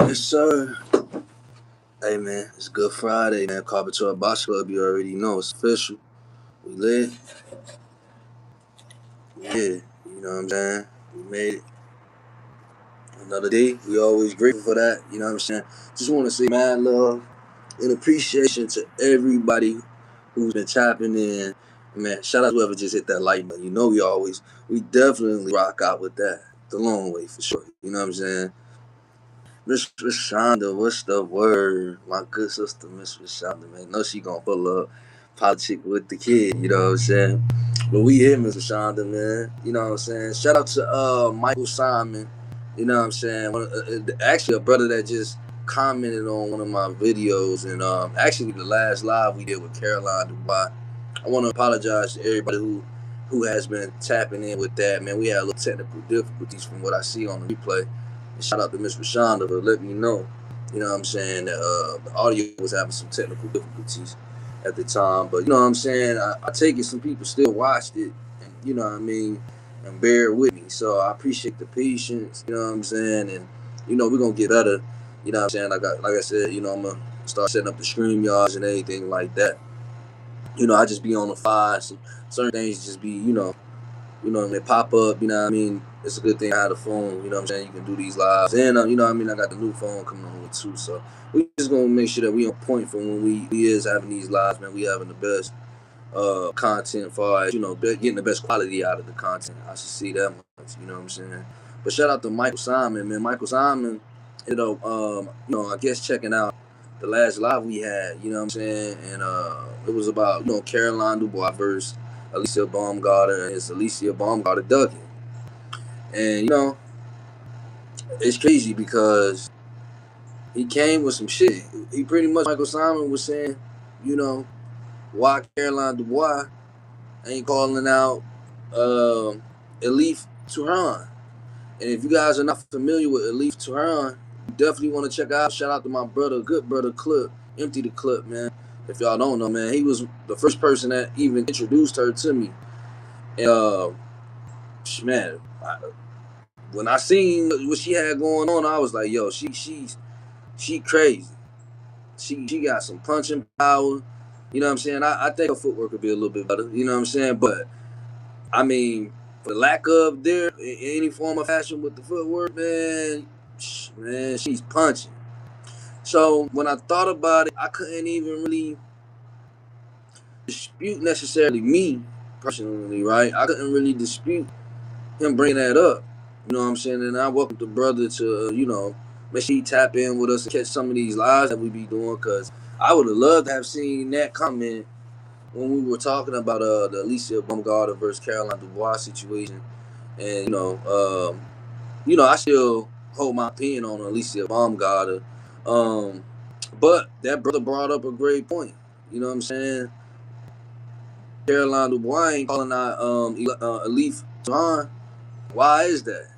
Yes, sir. Hey, man, it's Good Friday, man. Carpenter Box Club, you already know. It's official. We lit. Yeah, you know what I'm saying? We made it. Another day. We always grateful for that. You know what I'm saying? Just want to say mad love and appreciation to everybody who's been tapping in. Man, shout out to whoever just hit that like button. You know we definitely rock out with that. The long way for sure. You know what I'm saying? Miss Rashonda, what's the word? My good sister, Miss Rashonda, man. Know she gonna pull up politic with the kid, you know what I'm saying? But we here, Miss Rashonda, man. You know what I'm saying? Shout out to Michael Simon, you know what I'm saying? Actually, a brother that just commented on one of my videos, and actually the last live we did with Caroline Dubois. I want to apologize to everybody who has been tapping in with that, man. We had a little technical difficulties from what I see on the replay. And shout out to Miss Rashonda for letting me know, you know what I'm saying, that the audio was having some technical difficulties at the time. But you know what I'm saying, I take it some people still watched it, and you know what I mean, and bear with me. So I appreciate the patience, you know what I'm saying, and you know we're gonna get better. You know what I'm saying, like I said, you know I'm gonna start setting up the stream yards and everything like that. You know I just be on the fly. So certain things just be they pop up, you know what I mean? It's a good thing I had a phone, you know what I'm saying? You can do these lives. And, you know what I mean? I got the new phone coming on with too. So we just going to make sure that we on point for when we is having these lives, man. We having the best content for, you know, getting the best quality out of the content. I should see that much, you know what I'm saying? But shout out to Michael Simon, man. Michael Simon, I guess checking out the last live we had, you know what I'm saying? And it was about, Caroline Dubois versus Alicia Baumgartner, and it's Alicia Baumgartner ducking. And, it's crazy because he came with some shit. He pretty much, Michael Simon was saying, you know, why Caroline Dubois ain't calling out Elif Turhan. And if you guys are not familiar with Elif Turhan, you definitely want to check out. Shout out to my brother, good brother Clip, Empty the Clip, man. If y'all don't know, man, he was the first person that even introduced her to me. And, man, when I seen what she had going on, I was like, yo, she crazy. She got some punching power. You know what I'm saying? I think her footwork could be a little bit better. You know what I'm saying? But I mean, for lack of there in any form of fashion with the footwork, man, she's punching. So when I thought about it, I couldn't even really dispute necessarily me personally, right? I couldn't really dispute him bringing that up. You know what I'm saying? And I welcome the brother to, make sure he tap in with us and catch some of these lives that we be doing, because I would have loved to have seen that comment when we were talking about the Alicia Baumgartner versus Caroline Dubois situation. And, I still hold my opinion on Alicia Baumgartner. But that brother brought up a great point. You know what I'm saying? Caroline Dubois ain't calling out Elif Turhan. Why is that?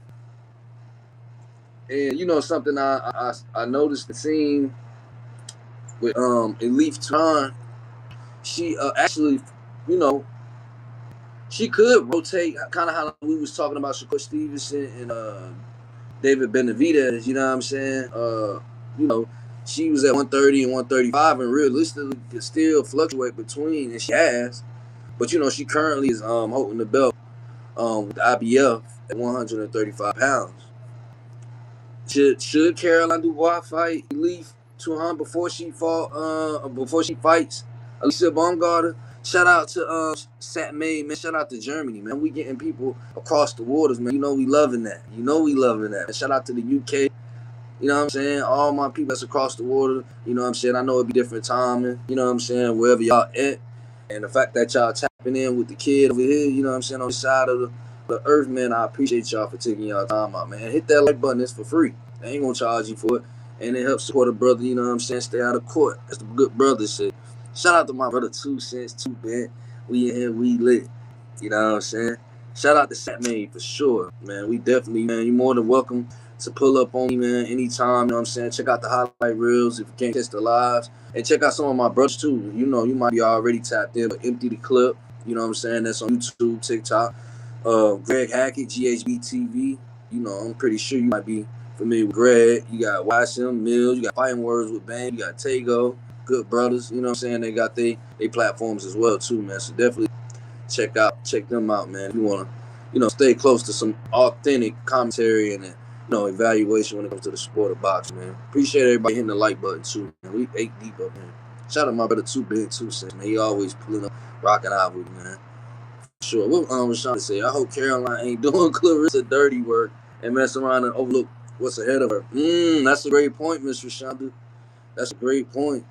And something I noticed the scene with Elif Turhan, she actually, you know, she could rotate kind of how we was talking about Shakur Stevenson and David Benavidez, you know what I'm saying? She was at 130 and 135 and realistically could still fluctuate between, and she has. But she currently is holding the belt with the IBF at 135 pounds. Should Caroline Dubois fight Elif Turhan before she fights Alicia Baumgartner? Shout out to Sat May, man. Shout out to Germany, man. We getting people across the waters, man. We loving that. And shout out to the UK. You know what I'm saying? All my people that's across the water. You know what I'm saying? I know it'd be different timing. You know what I'm saying? Wherever y'all at. And the fact that y'all tapping in with the kid over here, you know what I'm saying, on this side of the earth, man, I appreciate y'all for taking y'all time out, man. Hit that like button. It's for free. They ain't gonna charge you for it. And it helps support a brother, you know what I'm saying, stay out of court. As the good brother said. Shout out to my brother 2 cents, 2 bent. We in here, we lit. You know what I'm saying? Shout out to Sat May for sure, man. We definitely, man, you're more than welcome to pull up on me, man, anytime, you know what I'm saying? Check out the highlight reels if you can't catch the lives. And check out some of my brothers too. You might be already tapped in, but Empty the Clip, you know what I'm saying? That's on YouTube, TikTok. Greg Hackett, GHB TV. You know, I'm pretty sure you might be familiar with Greg. You got YSM Mills. You got Fighting Words with Bang. You got Tago. Good brothers. You know what I'm saying? They got they platforms as well too, man. So definitely check them out, man. If you wanna, stay close to some authentic commentary and evaluation when it comes to the sport of boxing, man. Appreciate everybody hitting the like button too, man. We 8 deep up, man. Shout out to my brother 2 Big 2 Cents, man. He always pulling up, rocking out with me, man. Sure. What was trying to say? I hope Caroline ain't doing Clarissa dirty work and mess around and overlook what's ahead of her. That's a great point, Miss Rashonda. That's a great point.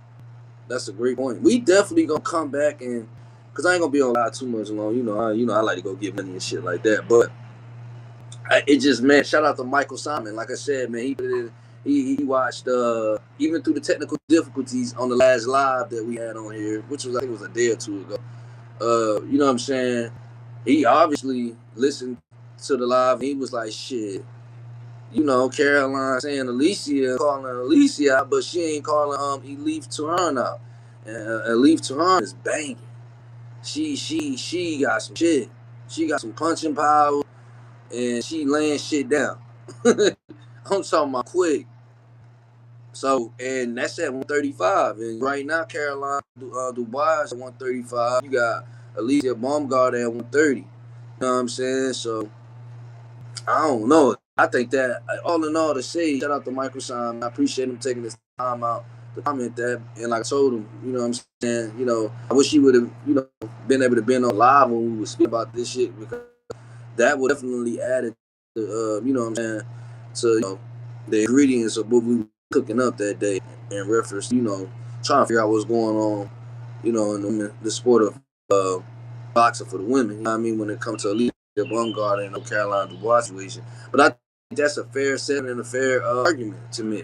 That's a great point. We definitely gonna come back and, cause I ain't gonna be on live too much long. I like to go get money and shit like that. But it just, man, shout out to Michael Simon. Like I said, man, he watched even through the technical difficulties on the last live that we had on here, which was, I think it was a day or two ago. You know what I'm saying? He obviously listened to the live. And he was like, shit. Caroline saying Alicia, calling Alicia out, but she ain't calling Elif Turhan out. And Elif Turhan is banging. She got some shit. She got some punching power, and she laying shit down. I'm talking about quick. So, and that's at 135. And right now, Caroline Dubois at 135. You got Alicia Baumgart at 130. You know what I'm saying? So, I don't know. I think that, all in all, to say, shout out to Michael Simon. I appreciate him taking this time out to comment that. And like I told him, you know what I'm saying? I wish he would have, been able to be on live when we would speak about this shit, because that would definitely add to, you know what I'm saying, to, the ingredients of what we were cooking up that day in reference, trying to figure out what's going on, in the sport of boxing for the women. You know what I mean? When it comes to Elite Baumgart and Caroline Dubois situation. But I think that's a fair set and a fair argument to me.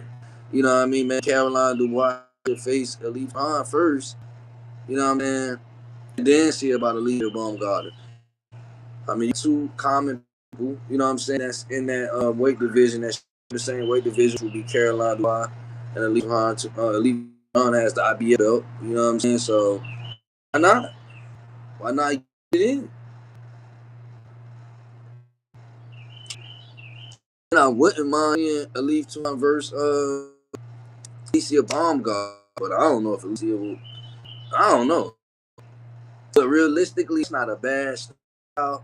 You know what I mean, man? Caroline Dubois should face Elif Turhan first. You know what I mean? And then see about Elif Baumgart. I mean, two common people, you know what I'm saying, that's in that weight division, that's the same weight division, would be Caroline Dubois and Elif Turhan. Elif Turhan has the IBF belt, you know what I'm saying? So why not? Why not get it in? And I wouldn't mind Elif Turhan versus Alicia Baumgart, but I don't know if Alicia will. I don't know. But realistically, it's not a bad style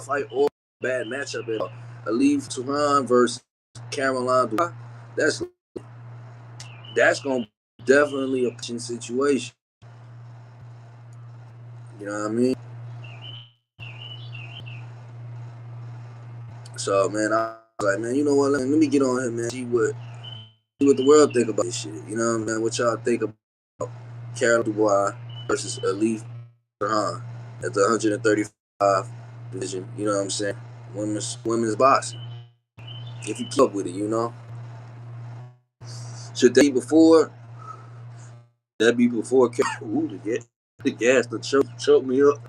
fight or bad matchup at all. Elif Turhan versus Caroline Dubois. That's gonna be definitely a pitching situation. You know what I mean? So, man, I was like, man, you know what? Let me get on here, man. See what the world think about this shit. You know what I mean? What y'all think about Caroline Dubois versus Elif Turhan at the 135 division? You know what I'm saying? Women's boxing. If you keep up with it, should that be before? That be before? Ooh, the gas to choke me up.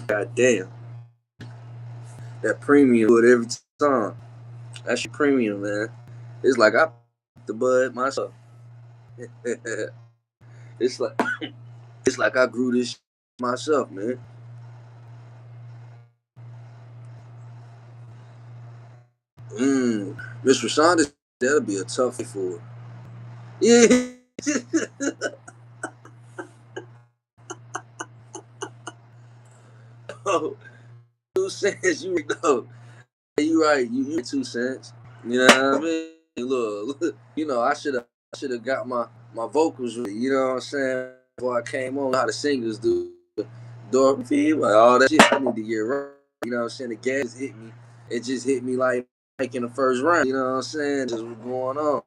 God damn. That premium wood every time. That's your premium, man. It's like I the bud myself. it's like I grew this myself, man. Miss Rashonda, that'll be a tough fight for her. Yeah. Oh, 2 cents, you know. You right. You 2 cents. You know what I mean? Look, I should have got my vocals ready. You know what I'm saying? Before I came on, how the singers do. Dorothy, like all that shit. I need to get right. You know what I'm saying? The gas hit me. It just hit me like in the first round. You know what I'm saying? Just what's going on.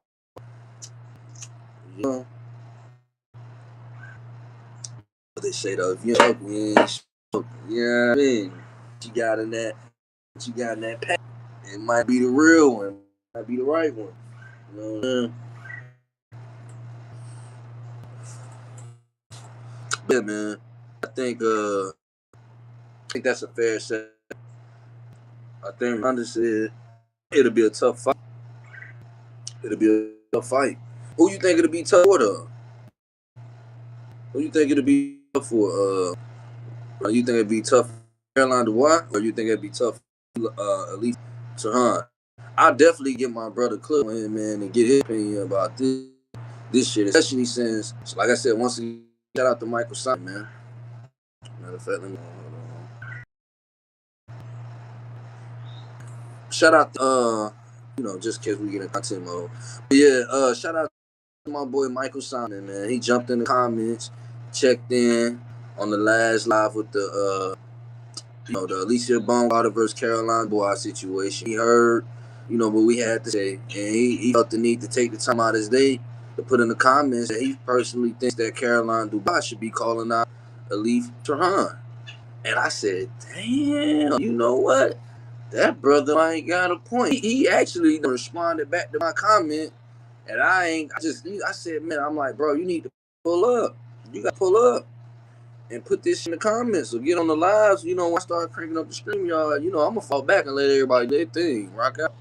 You know? They say though, if you ain't smoking, you ain't smoking. You know what I mean? What you got in that pack. It might be the real one. It might be the right one. You know what I mean? Yeah, man. I think that's a fair set. I think Ronda said it'll be a tough fight. It'll be a tough fight. Who you think it'll be tough for though? Who you think it'd be tough for? You think it'd be tough for Caroline Dubois, or you think it'd be tough for Elif Turhan? I'll definitely get my brother Clip on him, man, and get his opinion about this shit, especially since, like I said, once again, shout out to Michael Simon, man. Matter of fact, let me shout out to, just in case we get in content mode. But yeah, shout out to my boy Michael Simon, man. He jumped in the comments, checked in on the last live with the Alicia Baumgartner versus Caroline Dubois situation. He heard, what we had to say, and he felt the need to take the time out of his day to put in the comments that he personally thinks that Caroline Dubois should be calling out Elif Turhan. And I said, damn, you know what? That brother ain't got a point. He actually responded back to my comment, and I said, man, I'm like, bro, you need to pull up. You got to pull up and put this in the comments or get on the lives. When I start cranking up the stream, y'all, I'm going to fall back and let everybody do their thing, rock out.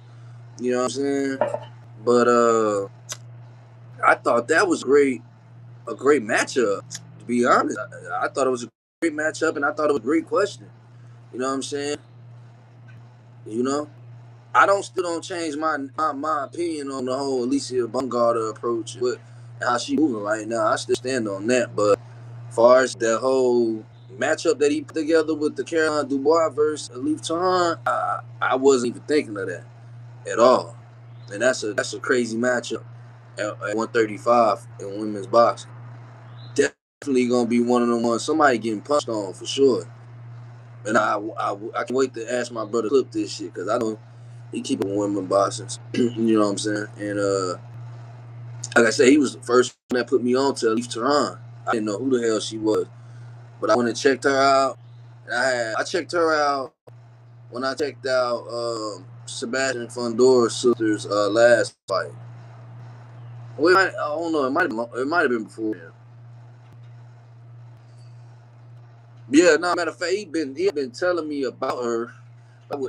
You know what I'm saying? But I thought that was a great matchup, to be honest. I thought it was a great matchup, and I thought it was a great question. You know what I'm saying? I still don't change my opinion on the whole Alicia Baumgartner approach with how she moving right now. I still stand on that. But as far as the whole matchup that he put together with the Caroline Dubois versus Elif Turhan, I wasn't even thinking of that at all. And that's a crazy matchup at 135 in women's boxing. Definitely gonna be one of them ones somebody getting punched on for sure. And I can't wait to ask my brother Clip this shit, because I know he keep it women boxing. You know what I'm saying? And like I said, he was the first one that put me on to Elif Turhan. I didn't know who the hell she was, but I went and checked her out. And I checked her out when I checked out Sebastian Fundor's sister's last fight. Well, I don't know. It might have been before. Yeah, no, matter of fact, he had been telling me about her.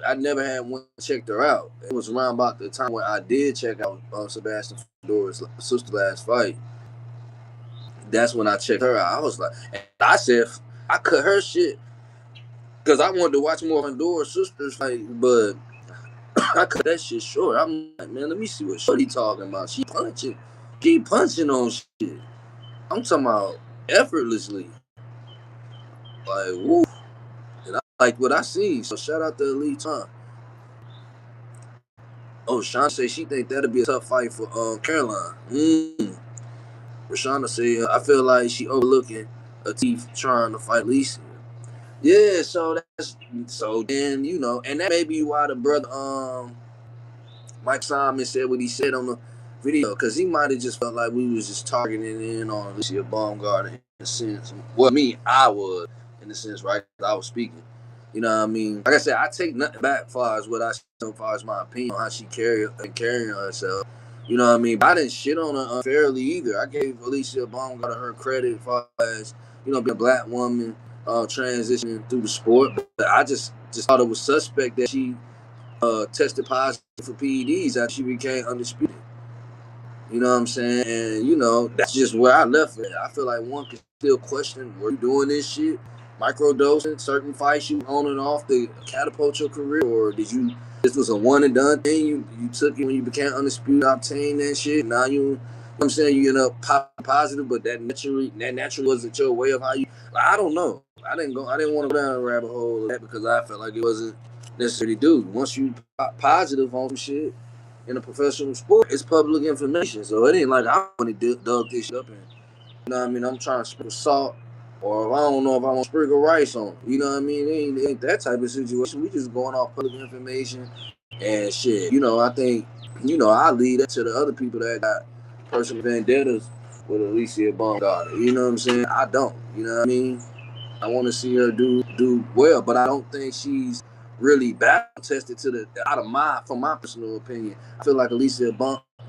I never had one checked her out. It was around about the time when I did check out Sebastian Fundor's sister's last fight. That's when I checked her out. I was like, and I said, I cut her shit because I wanted to watch more Fundor's sister's fight, but I cut that shit short. I'm like, man, let me see what Shorty talking about. She punching on shit. I'm talking about effortlessly. Like, woo. And I like what I see. So shout out to Elif Turhan. Oh, Sean say she think that'll be a tough fight for Caroline. Rashana say I feel like she overlooking a teeth trying to fight Lisa. Yeah, so then and that may be why the brother Mike Simon said what he said on the video, because he might have just felt like we was just targeting in on Alicia Baumgartner in a sense. Well, I was in a sense, right? I was speaking. You know what I mean? Like I said, I take nothing back as far as what I said, as far as my opinion on how she carrying herself. You know what I mean? But I didn't shit on her unfairly either. I gave Alicia Baumgartner her credit as far as, being a black woman transitioning through the sport. But I just thought it was suspect that she tested positive for PEDs after she became undisputed. You know what I'm saying? And, that's just where I left it. I feel like one can still question, were you doing this shit? Microdosing, certain fights you on and off to catapult your career? Or this was a one and done thing? You took it when you became undisputed, obtained that shit. Now you know what I'm saying, you end up positive, but that naturally wasn't your way of how you, I don't know. I didn't want to go down a rabbit hole of that because I felt like it wasn't necessarily due. Once you positive on some shit in a professional sport, it's public information. So it ain't like I want to dug this shit up and, I'm trying to sprinkle salt, or if I don't know if I want to sprinkle rice on. You know what I mean? It ain't that type of situation. We just going off public information and shit. I think, I lead that to the other people that got personal vendettas with Alicia Baumgartner. You know what I'm saying? I don't. You know what I mean? I want to see her do well, but I don't think she's really battle tested from my personal opinion. I feel like Alicia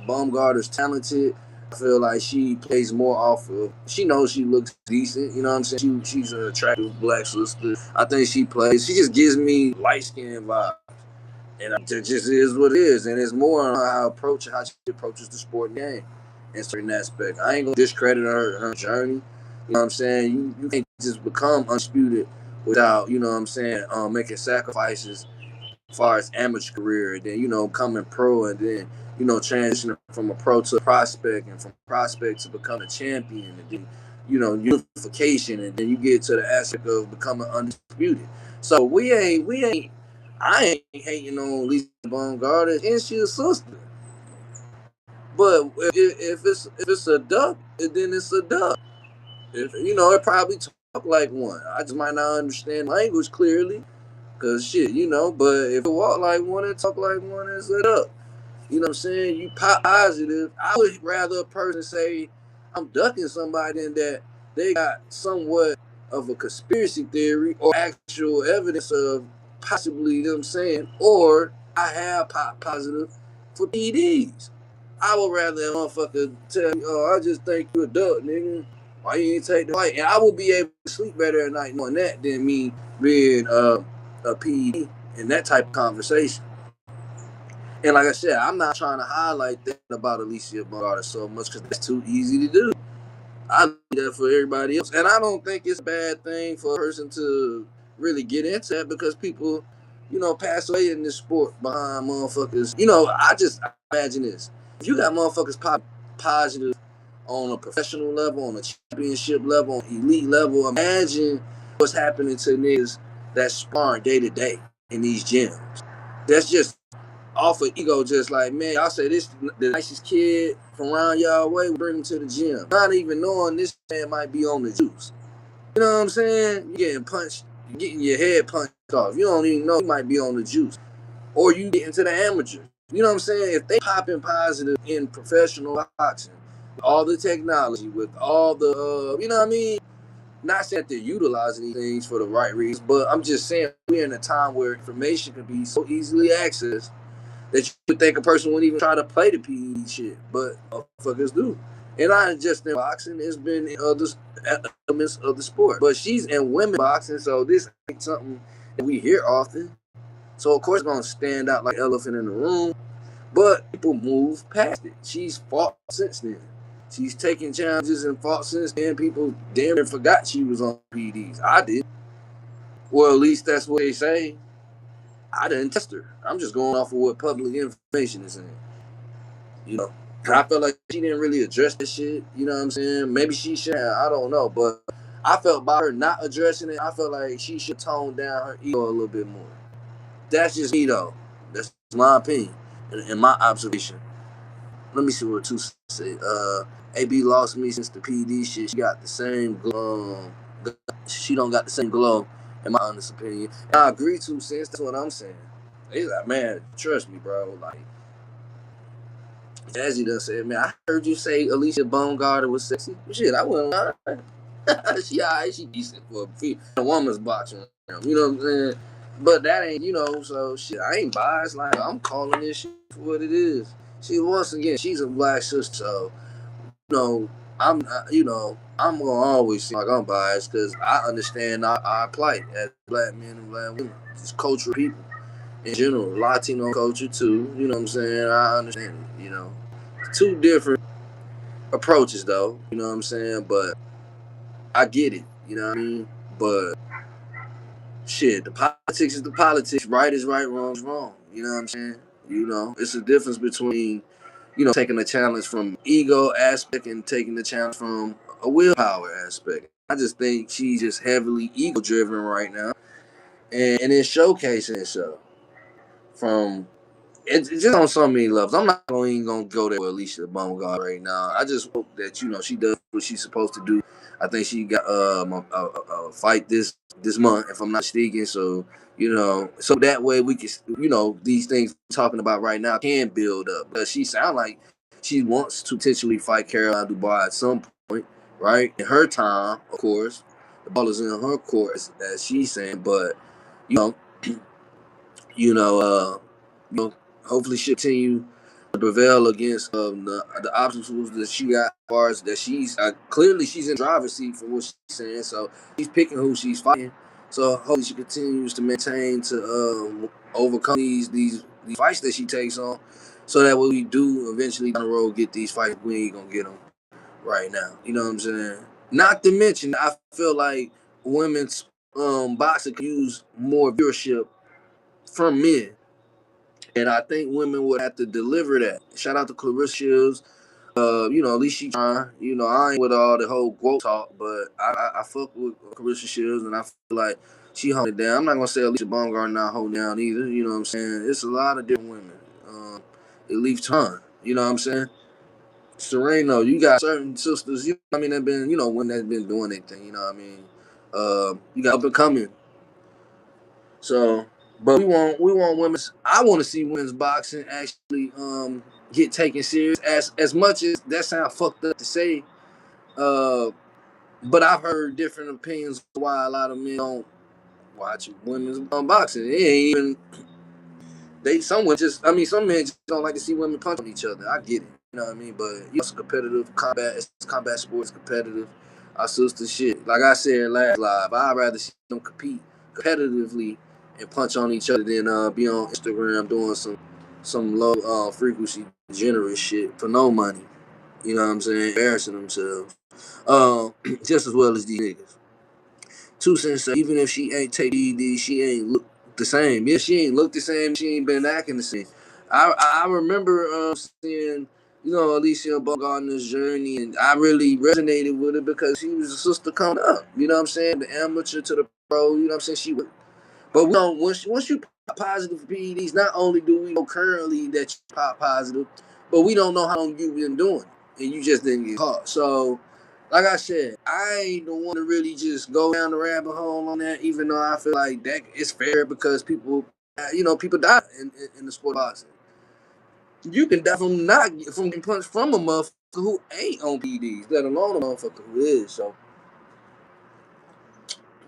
Baumgartner's talented. I feel like she plays more off of, she knows she looks decent. You know what I'm saying? She's an attractive black sister. I think she just gives me light skinned vibes. And it just is what it is. And it's more on how she approaches the sport game in certain aspects. I ain't gonna discredit her journey. You know what I'm saying? You can't just become undisputed without, you know what I'm saying, making sacrifices as far as amateur career, and then, you know, coming pro, and then, you know, transitioning from a pro to a prospect, and from prospect to becoming a champion, and then, you know, unification, and then you get to the aspect of becoming undisputed. So I ain't hating on Lisa Baumgartner, and she's a sister. But if it's a duck, then it's a duck. If you know, it probably talk like one. I just might not understand language clearly, cause shit, you know. But if it walk like one and talk like one, it's a duck. You know what I'm saying? You pop positive. I would rather a person say I'm ducking somebody than that they got somewhat of a conspiracy theory or actual evidence of possibly them saying, or I have pop positive for PDs. I would rather a motherfucker tell me, oh, I just think you a duck, nigga. Why you ain't take the fight? And I will be able to sleep better at night knowing that than me being a PED in that type of conversation. And like I said, I'm not trying to highlight that about Alicia Baumgartner so much because that's too easy to do. I do that for everybody else. And I don't think it's a bad thing for a person to really get into that because people, you know, pass away in this sport behind motherfuckers. You know, I just imagine this. If you got motherfuckers positive on a professional level, on a championship level, on elite level, imagine what's happening to niggas that sparring day to day in these gyms. That's just off of ego, just like, man, y'all say this the nicest kid from around y'all way, we bring him to the gym. Not even knowing this man might be on the juice. You know what I'm saying? You getting punched, you getting your head punched off. You don't even know you might be on the juice. Or you get into the amateur. You know what I'm saying? If they popping positive in professional boxing, all the technology, with all the, you know what I mean? Not saying that they're utilizing these things for the right reasons, but I'm just saying we're in a time where information can be so easily accessed that you would think a person wouldn't even try to play the PE shit, but motherfuckers do. And not just in boxing, it's been in other elements of the sport. But she's in women boxing, so this ain't something that we hear often. So of course it's gonna stand out like elephant in the room. But people move past it. She's fought since then. She's taken challenges and fought since then. People damn near forgot she was on PDs. I did. Well, at least that's what they say. I didn't test her. I'm just going off of what public information is saying. You know, I felt like she didn't really address that shit. You know what I'm saying? Maybe she should. I don't know, but I felt by her not addressing it, I felt like she should tone down her ego a little bit more. That's just me though. That's my opinion and my observation. Let me see what two say. AB lost me since the PD shit. She got the same glow. She don't got the same glow, in my honest opinion. And I agree to since that's what I'm saying. He's like, man, trust me, bro. Like, Jazzy done said, man, I heard you say Alicia Baumgartner was sexy. Shit, I wouldn't lie. She alright, she decent for a woman's boxing. You know what I'm saying? But that ain't, you know, so shit, I ain't biased. Like, I'm calling this shit for what it is. She, once again, she's a black sister, so, you know, I'm gonna always seem like I'm biased because I understand our plight as black men and black women, just cultural people in general, Latino culture too. You know what I'm saying? I understand it. You know, two different approaches though. You know what I'm saying? But I get it. You know what I mean? But shit, the politics is the politics. Right is right, wrong is wrong. You know what I'm saying? You know, it's a difference between, you know, taking a challenge from ego aspect and taking the challenge from a willpower aspect. I just think she's just heavily ego driven right now, and it's showcasing itself from it's just on so many levels. I'm not even gonna go there with Alicia Baumgartner right now. I just hope that, you know, she does what she's supposed to do. I think she got a fight this month, if I'm not mistaken. So, you know, so that way we can, you know, these things we're talking about right now can build up. But she sounds like she wants to potentially fight Caroline Dubois at some point, right? In her time, of course, the ball is in her court, as she's saying. But you know, you know, you know, hopefully she continue to prevail against the obstacles that she got, as far as that she's clearly she's in driver's seat for what she's saying. So she's picking who she's fighting. So hopefully she continues to maintain to overcome these fights that she takes on, so that when we do eventually down the road get these fights, we ain't gonna get them right now. You know what I'm saying? Not to mention, I feel like women's boxing could use more viewership from men. And I think women would have to deliver that. Shout out to Clarissa Shields. At least she trying. I ain't with all the whole growth talk, but I fuck with Clarissa Shields, and I feel like she holding it down. I'm not gonna say Alicia Baumgart not holding down either. You know what I'm saying? It's a lot of different women. Elif Turhan. You know what I'm saying? Sereno, you got certain sisters. That been women that's been doing their thing. You know what I mean? You got up and coming. So, but we want women's. I want to see women's boxing actually get taken serious. As much as that sounds fucked up to say, uh, but I've heard different opinions why a lot of men don't watch women's boxing. It ain't even some men just don't like to see women punch on each other. I get it, you know what I mean. But it's competitive combat. It's combat sports competitive. Our sister shit. Like I said last live, I'd rather see them compete competitively and punch on each other than be on Instagram doing some low frequency generous shit for no money. You know what I'm saying? Embarrassing themselves. Just as well as these niggas. 2 Cents said even if she ain't take ED, she ain't look the same. Yeah, she ain't look the same. She ain't been acting the same. I remember seeing Alicia Bogart on this journey, and I really resonated with her because she was a sister coming up. You know what I'm saying? The amateur to the pro. You know what I'm saying? She was. But we don't once you pop positive for PEDs, not only do we know currently that you pop positive, but we don't know how long you've been doing it, and you just didn't get caught. So, like I said, I ain't the one to really just go down the rabbit hole on that, even though I feel like that is fair because people die in the sport of boxing. You can die from getting punched from a motherfucker who ain't on PEDs, let alone a motherfucker who is. So,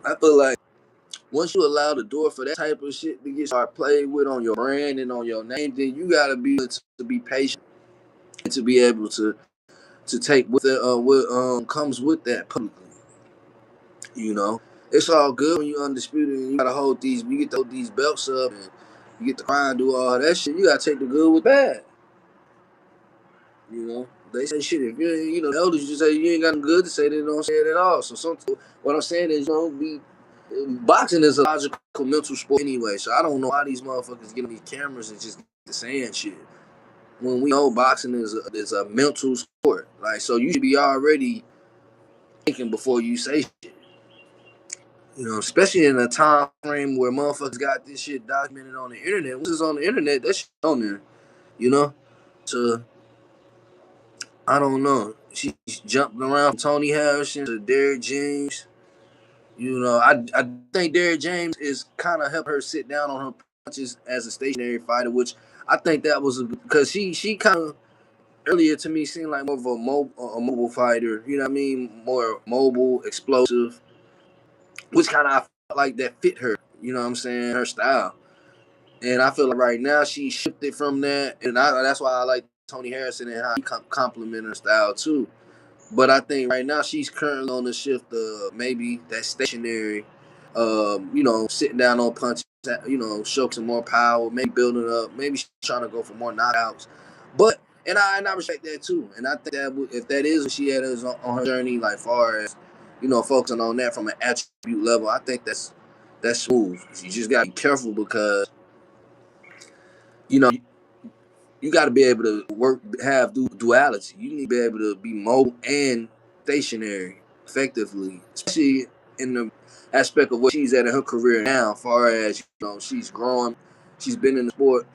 I feel like once you allow the door for that type of shit to get start played with on your brand and on your name, then you gotta be able to be patient and to be able to take what comes with that publicly. You know, it's all good when you undisputed and you gotta you get to hold these belts up and you get to cry and do all that shit. You gotta take the good with bad. You know, they say shit. If the elders just say you ain't got nothing good to say, they don't say it at all. So what I'm saying is, boxing is a logical mental sport anyway. So I don't know why these motherfuckers get on these cameras and just saying shit when we know boxing is a mental sport. Like, so you should be already thinking before you say shit. Especially in a time frame where motherfuckers got this shit documented on the internet. Once it's on the internet, that shit on there. You know, so I don't know. She's jumping around from Tony Harrison to Derrick James. I think Derrick James is kind of helping her sit down on her punches as a stationary fighter, which I think that was because she kind of earlier to me seemed like more of a mobile fighter. You know what I mean? More mobile, explosive, which kind of I felt like that fit her. You know what I'm saying? Her style. And I feel like right now she shifted from that, and that's why I like Tony Harrison and how he complement her style too. But I think right now she's currently on the shift of maybe that stationary, sitting down on punches, show some more power, maybe building up, maybe she's trying to go for more knockouts. But and I respect that too. And I think that if that is what she had on her journey, like far as focusing on that from an attribute level, I think that's smooth. You just gotta be careful because you know you got to be able to have duality. You need to be able to be mobile and stationary effectively, especially in the aspect of what she's at in her career now. As far as she's growing, she's been in the sport,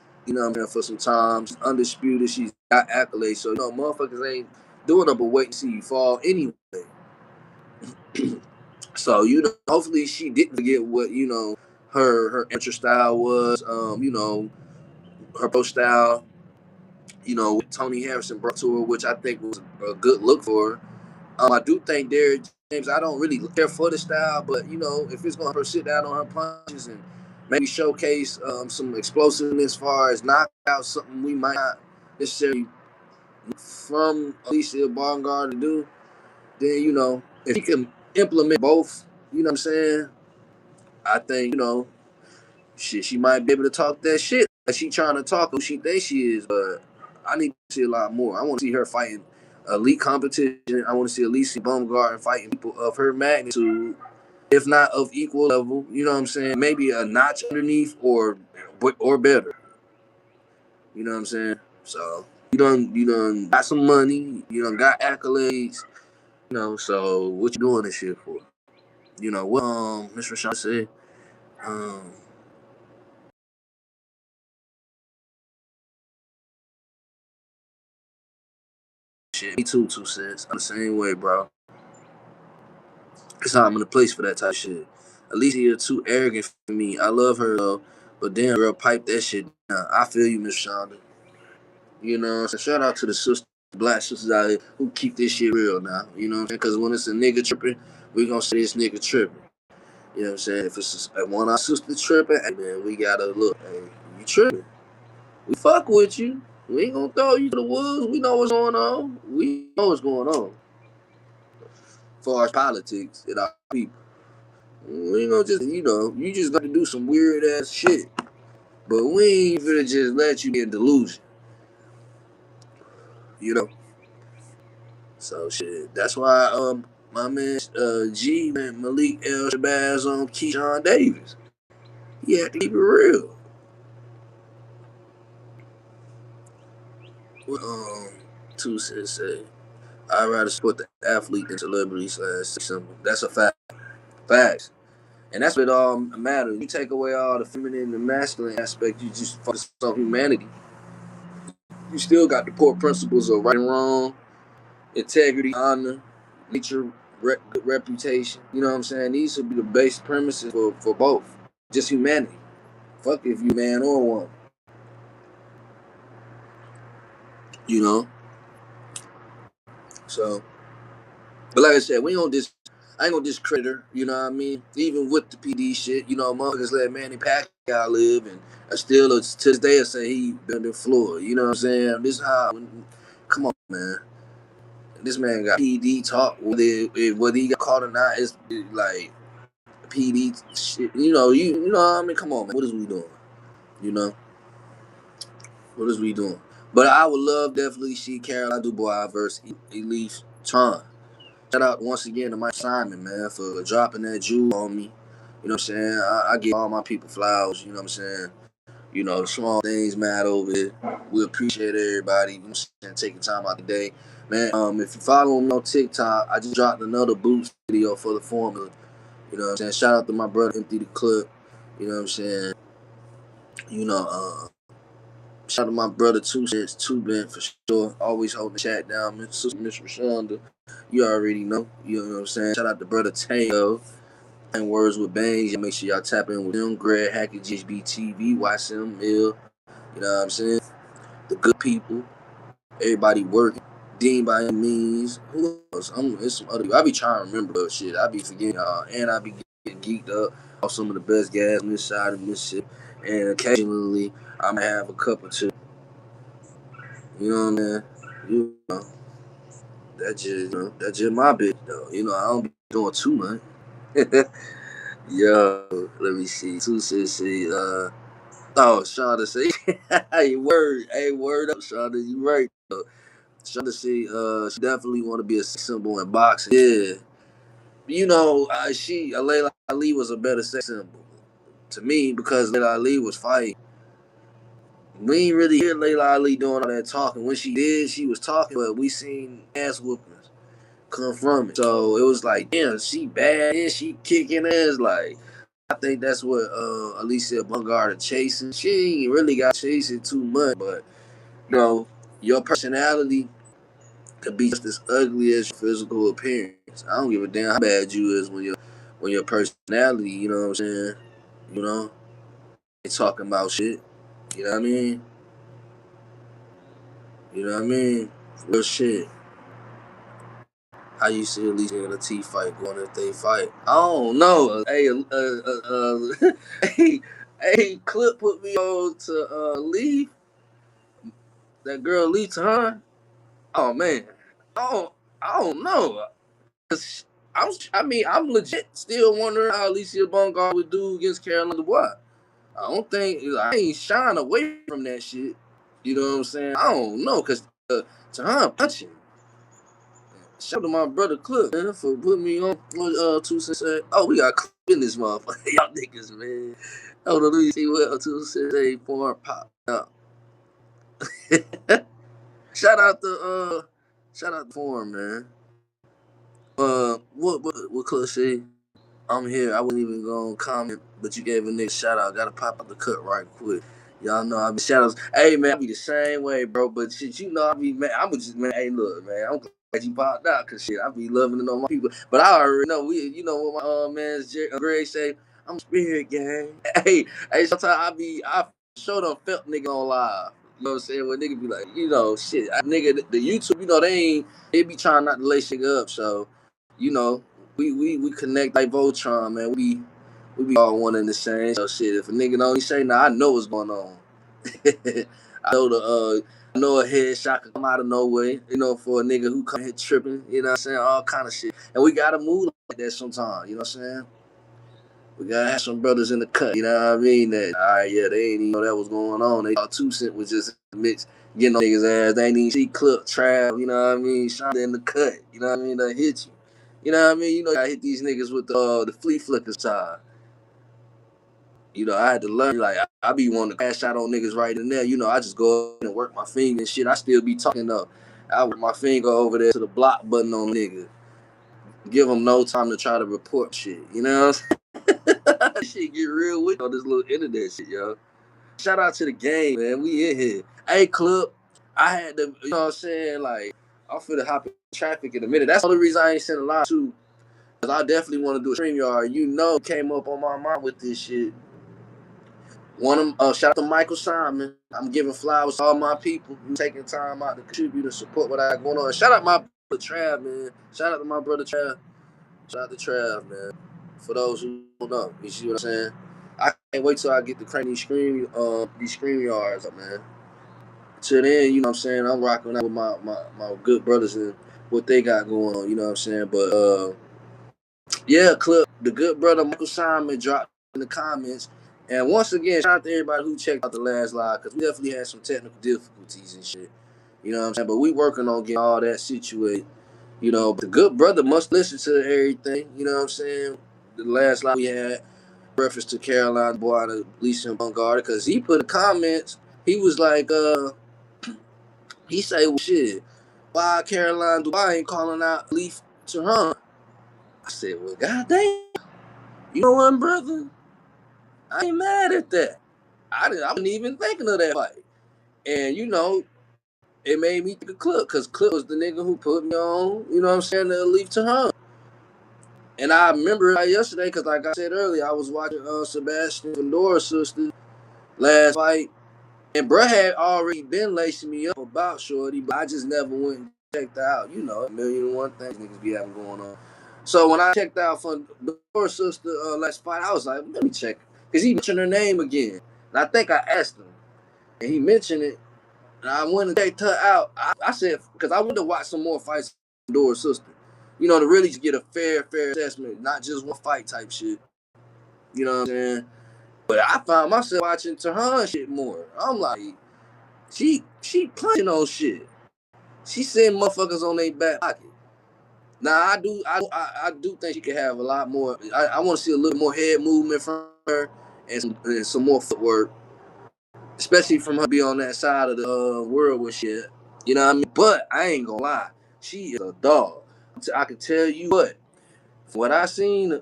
for some time. She's undisputed. She's got accolades. So motherfuckers ain't doing it but wait and see you fall anyway. So hopefully she didn't forget what her amateur style was. Her pro style, what Tony Harrison brought to her, which I think was a good look for her. I do think Derrick James, I don't really care for the style, but if it's going to help her sit down on her punches and maybe showcase some explosiveness as far as knockouts, something we might not necessarily from Alicia Baumgart to do, then if he can implement both, you know what I'm saying? I think she might be able to talk that shit that she trying to talk who she thinks she is, but I need to see a lot more. I want to see her fighting elite competition. I want to see Alicia Baumgart fighting people of her magnitude, if not of equal level. You know what I'm saying? Maybe a notch underneath or better. You know what I'm saying? So you done got some money. You done got accolades. You know, so what you doing this shit for? You know what? Miss Rashawn said. Um, Shit, me too. 2 cents. I'm the same way, bro. It's not I'm in the place for that type of shit. Alicia too arrogant for me. I love her though, but damn, girl, pipe that shit down. I feel you, Miss Shonda. You know, so shout out to the sisters, black sisters out here who keep this shit real now. You know what I'm saying? Because when it's a nigga tripping, we gonna say this nigga tripping. You know what I'm saying? If it's one of our sister tripping, hey man, we gotta look. Hey, you tripping? We fuck with you. We ain't gonna throw you to the wolves. We know what's going on. We know what's going on. As far as politics and our people, we ain't gonna just you just got to do some weird ass shit. But we ain't finna just let you be in delusion. You know. So shit. That's why my man G man Malik El Shabazz on Keyshawn Davis. He had to keep it real. What 2 cents say? I'd rather support the athlete than celebrity slash symbol. That's a fact. Facts. And that's what it all matters. You take away all the feminine and masculine aspect, you just focus on humanity. You still got the core principles of right and wrong, integrity, honor, nature, good reputation. You know what I'm saying? These should be the base premises for both. Just humanity. Fuck if you man or woman. You know? So, but like I said, we don't I ain't gonna discredit her, you know what I mean? Even with the PD shit, you know, motherfuckers let Manny Pacquiao live, and I still, to this day, I say he been in Florida, you know what I'm saying? This how, come on, man. This man got PD talk, whether he got caught or not, it's like PD shit, you know what I mean? Come on, man, what is we doing? You know? What is we doing? But I would love definitely see Caroline Dubois versus Elif Turhan. Shout out once again to Mike Simon, man, for dropping that jewel on me. You know what I'm saying? I give all my people flowers, you know what I'm saying? You know, the small things matter over here. We appreciate everybody, you know what I'm saying, taking time out the day. Man, if you follow me on TikTok, I just dropped another boost video for the formula. You know what I'm saying? Shout out to my brother Empty the Clip. You know what I'm saying? You know, shout out to my brother 2 cents, 2 Bent for sure. Always holding the chat down, Miss Rashonda. You already know. You know what I'm saying? Shout out to brother Tango. And Words with Bangs. Y'all make sure y'all tap in with them. Greg Hackett, GHB TV, YSM Mill. You know what I'm saying? The good people. Everybody working. Dean by any means. Who else? It's some other people. I be trying to remember that shit. I be forgetting y'all. And I be getting geeked up off some of the best guys on this side of this shit. And occasionally, I might have a couple too. You know what I mean? You know, that's just my bitch though. You know, I don't be doing too much. Yo, let me see. 2 cents. Oh, Shonda say, hey, word up, Shonda. You right. Shonda say, she definitely want to be a sex symbol in boxing. Yeah, you know, Layla Ali was a better sex symbol to me because Layla Ali was fighting. We ain't really hear Layla Ali doing all that talking. When she did, she was talking, but we seen ass whoopings come from it. So it was like, damn, she bad and she kicking ass. Like, I think that's what Alicia Bungard chasing. She ain't really got chasing too much, but you know, your personality could be just as ugly as your physical appearance. I don't give a damn how bad you is when your personality, you know what I'm saying? You know, they talking about shit. You know what I mean? You know what I mean? Real shit. How you see Alicia in a T fight going if they fight? I don't know. Hey, hey, hey, Clip put me on to Lee. That girl Elif Turhan. Oh man, I don't, I don't know. I'm legit still wondering how Alicia Bungard would do against Caroline Dubois. I ain't shying away from that shit. You know what I'm saying? I don't know, cause Turhan punching. Shout out to my brother Clip, man, for putting me on 2 Sensei. Oh, we got Clip in this motherfucker. Y'all niggas, man. Hold on, let me see what 2 Sensei porn pop out. Shout out to Forum, man. What Clip say? I'm here. I wasn't even gonna comment, but you gave a nigga shout out. Gotta pop out the cut right quick. Y'all know I be shout outs. Hey man, I be the same way, bro. But shit, you know I be man. I'm just man. Hey, look, man. I'm glad you popped out, cause shit, I be loving to know my people. But I already know you know what my man's Greg say. I'm spirit gang. Hey. Sometimes I sure done felt nigga on live. You know what I'm saying? When nigga be like, you know, shit, nigga, the YouTube, you know, they be trying not to lay shit up. So, you know. We connect like Voltron, man. We be all one and the same. So shit, if a nigga don't say nah, I know what's going on. I know a headshot can come out of nowhere, you know, for a nigga who come here tripping, you know what I'm saying? All kind of shit. And we gotta move like that sometimes, you know what I'm saying? We gotta have some brothers in the cut, you know what I mean? That alright, yeah, they ain't even know that was going on. They thought 2 Cent was just in the mix, getting on niggas' ass. They ain't even see Clip Trav, you know what I mean? Shot in the cut, you know what I mean? They hit you. You know what I mean? You know, I hit these niggas with the flea flicker side. You know, I had to learn, like, I be wanting to crash out on niggas right in there. You know, I just go and work my finger and shit. I still be talking though. I work my finger over there to the block button on nigga. Give them no time to try to report shit. You know what I'm saying? Shit get real with on this little internet shit, yo. Shout out to the game, man. We in here. Hey, Clip, I had to, you know what I'm saying? Like, I'm finna hop in traffic in a minute. That's the only reason I ain't sent a lot to. Cause I definitely want to do a StreamYard. You know, came up on my mind with this shit. Shout out to Michael Simon. I'm giving flowers to all my people who taking time out to contribute and support what I got going on. Shout out my brother Trav, man. Shout out to my brother Trav. Shout out to Trav, man. For those who don't know, you see what I'm saying? I can't wait till I get to crank these screen yards up, man. Till then, you know what I'm saying? I'm rocking out with my good brothers and what they got going on, you know what I'm saying? But yeah, Clip, the good brother Michael Simon dropped in the comments. And once again, shout out to everybody who checked out the last live, because we definitely had some technical difficulties and shit. You know what I'm saying? But we working on getting all that situated. You know, but the good brother must listen to everything. You know what I'm saying? The last live we had reference to Caroline Dubois to Lisa Bungard, because he put in comments, he was like, he say, well, shit, why Caroline Dubois ain't calling out Elif Turhan? I said, well, goddamn. You know what, brother? I ain't mad at that. I wasn't even thinking of that fight. And, you know, it made me think of Clip, because Clip was the nigga who put me on, you know what I'm saying, to Elif Turhan. And I remember it yesterday, because like I said earlier, I was watching Sebastian Fandora's sister last fight. And bruh had already been lacing me up about Shorty, but I just never went and checked her out. You know, a million and one things niggas be having going on. So when I checked out Fandora's sister last fight, I was like, let me check. Because he mentioned her name again. And I think I asked him. And he mentioned it. And I went and checked her out. I said, because I wanted to watch some more fights of Fandora's sister. You know, to really just get a fair assessment, not just one fight type shit. You know what I'm saying? But I found myself watching Turhan shit more. I'm like, she punching on shit. She sending motherfuckers on their back pocket. Now I do think she could have a lot more. I want to see a little more head movement from her and some more footwork, especially from her be on that side of the world with shit. You know what I mean? But I ain't gonna lie, she is a dog. I can tell you from what I seen,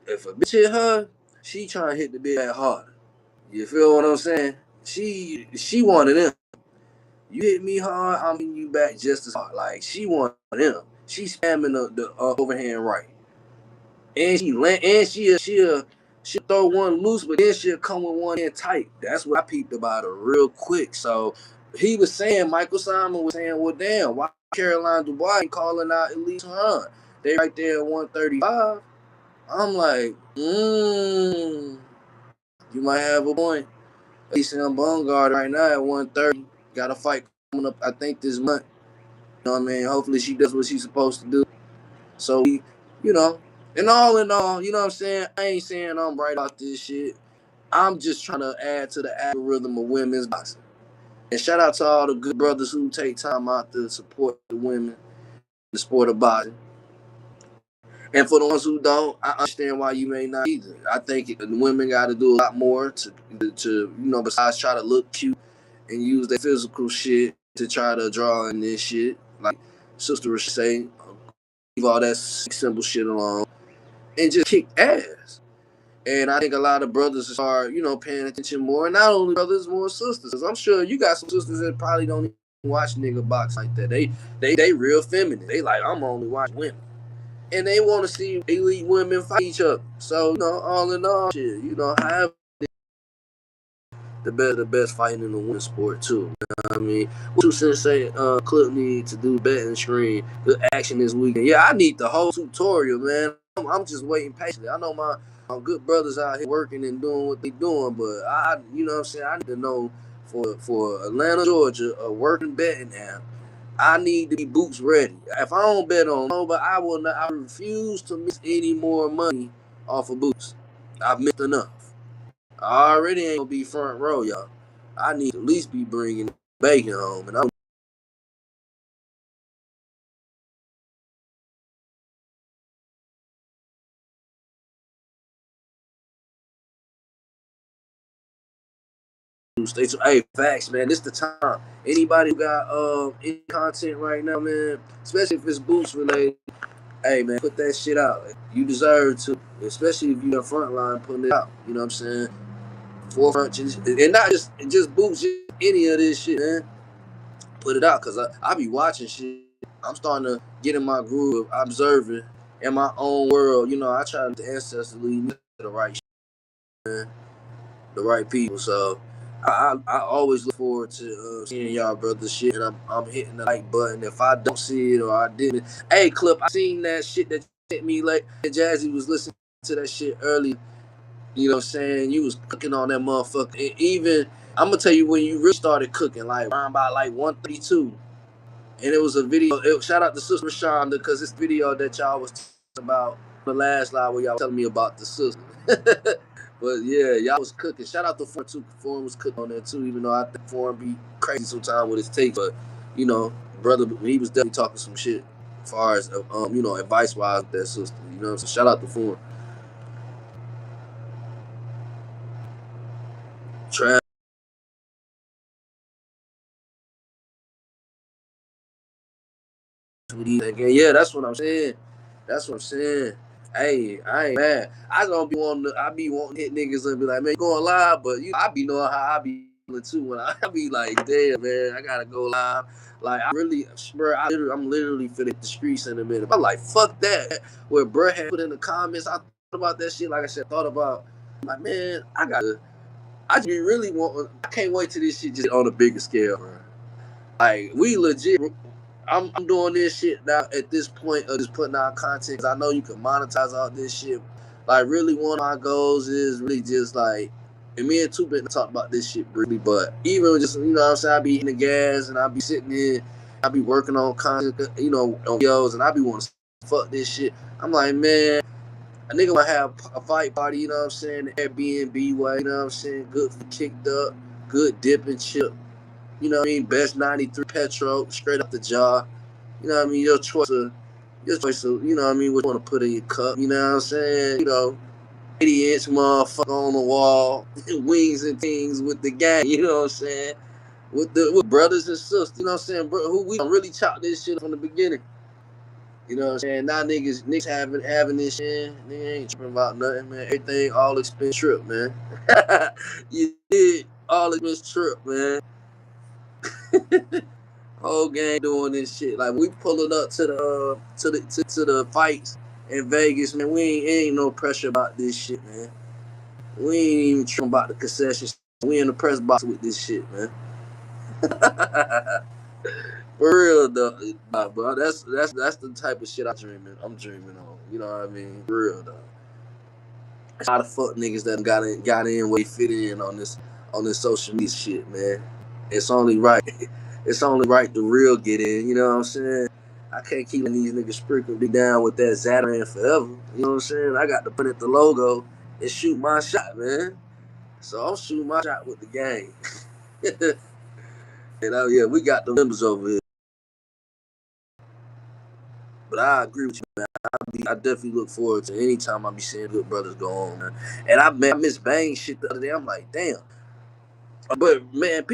if a bitch hit her, she trying to hit the bitch that hard. You feel what I'm saying? She wanted them. You hit me hard, I'm hitting you back just as hard. Like she wanted them. She spamming the overhand right, and she'll throw one loose, but then she'll come with one in tight. That's what I peeped about her real quick. So he was saying, Michael Simon was saying, well, damn, why Caroline Dubois ain't calling out Elif Turhan? They right there at 135. I'm like, you might have a point. Lisa Bungard right now at 130. Got a fight coming up, I think, this month. You know what I mean? Hopefully she does what she's supposed to do. So, you know, and all in all, you know what I'm saying? I ain't saying I'm right about this shit. I'm just trying to add to the algorithm of women's boxing. And shout out to all the good brothers who take time out to support the women. the sport of boxing. And for the ones who don't, I understand why you may not either. I think the women got to do a lot more to besides try to look cute and use their physical shit to try to draw in this shit. Like Sister would say, leave all that simple shit alone and just kick ass. And I think a lot of brothers are, paying attention more. And not only brothers, more sisters. I'm sure you got some sisters that probably don't even watch nigga box like that. They real feminine. They like, I'm only watching women. And they want to see elite women fight each other. So, all in all, shit, however the best fighting in the women's sport too. You know what I mean, what you say? Clip need to do betting screen the action this weekend. Yeah, I need the whole tutorial, man. I'm just waiting patiently. I know my good brothers out here working and doing what they doing, but you know what I'm saying, I need to know for Atlanta, Georgia, a working betting app. I need to be boots ready. If I don't bet on nobody, I will not. I refuse to miss any more money off of boots. I've missed enough. I already ain't gonna be front row, y'all. I need to at least be bringing bacon home, and I'm stay tuned. Hey, facts, man. This the time. Anybody who got any content right now, man, especially if it's boots related, hey, man, put that shit out. You deserve to, especially if you're front line putting it out. You know what I'm saying? Forefront, and not just boots, just any of this shit, man. Put it out, cause I be watching shit. I'm starting to get in my groove of observing in my own world. I try to ancestors lead me to the right shit, man, the right people. So I always look forward to seeing y'all brothers shit, and I'm hitting the like button. If I don't see it or I didn't, hey, Clip, I seen that shit that you sent me like Jazzy was listening to that shit early. You know what I'm saying? You was cooking on that motherfucker. And even I'm gonna tell you when you really started cooking, like around about like 132. And it was a video. Shout out to Sister Shonda, because it's video that y'all was talking about the last live where y'all was telling me about the sister. But yeah, y'all was cooking. Shout out to Foreign too. Foreign was cooking on there too, even though I think Foreign be crazy sometimes with his takes. But brother, he was definitely talking some shit as far as advice wise with that sister. So shout out to Foreign. Again, yeah, that's what I'm saying. That's what I'm saying. Hey, I ain't mad. I be wanting to hit niggas and be like, man, you going live, but I be knowing how I be feeling too when I be like, damn, man, I gotta go live. Like, I really, bro, I'm literally feeling the streets in a minute. I'm like, fuck that. Where bro had put in the comments, I thought about that shit. Like I said, like, man, I just be really wanting. I can't wait till this shit just on a bigger scale, bro. Like, we legit. I'm doing this shit now at this point of just putting out content, 'cause I know you can monetize all this shit. Like, really, one of my goals is really just like, and me and Two been talk about this shit briefly, but even just, what I'm saying, I be hitting the gas and I be sitting in, I be working on content, on videos, and I be wanting to fuck this shit. I'm like, man, a nigga might have a fight party, you know what I'm saying, the Airbnb way, you know what I'm saying, good for kicked up, good dip and chip. You know what I mean? Best 93 Petro, straight up the jar. You know what I mean? Your choice of, you know what I mean, what you want to put in your cup. You know what I'm saying? 80-inch motherfucker on the wall, wings and things with the gang, you know what I'm saying? With brothers and sisters, you know what I'm saying? Bro, who we really chop this shit from the beginning. You know what I'm saying? Now niggas having this shit. Nigga ain't tripping about nothing, man. Everything all expense trip, man. You did all expense trip, man. Whole gang doing this shit. Like, we pulling up to the fights in Vegas, man. We ain't no pressure about this shit, man. We ain't even tripping about the concessions. We in the press box with this shit, man. For real though, nah, bro. That's the type of shit I'm dreaming on. You know what I mean? For real though. A lot of fuck niggas that got in where they fit in on this social media shit, man. It's only right. It's only right the real get in. You know what I'm saying? I can't keep letting these niggas sprinkle me down with that Zataran forever. You know what I'm saying? I got to put it the logo and shoot my shot, man. So I'm shooting my shot with the gang. And yeah, we got the members over here. But I agree with you, man. I definitely look forward to any time I be seeing good brothers go on, man. And I miss Bang shit the other day. I'm like, damn. But man,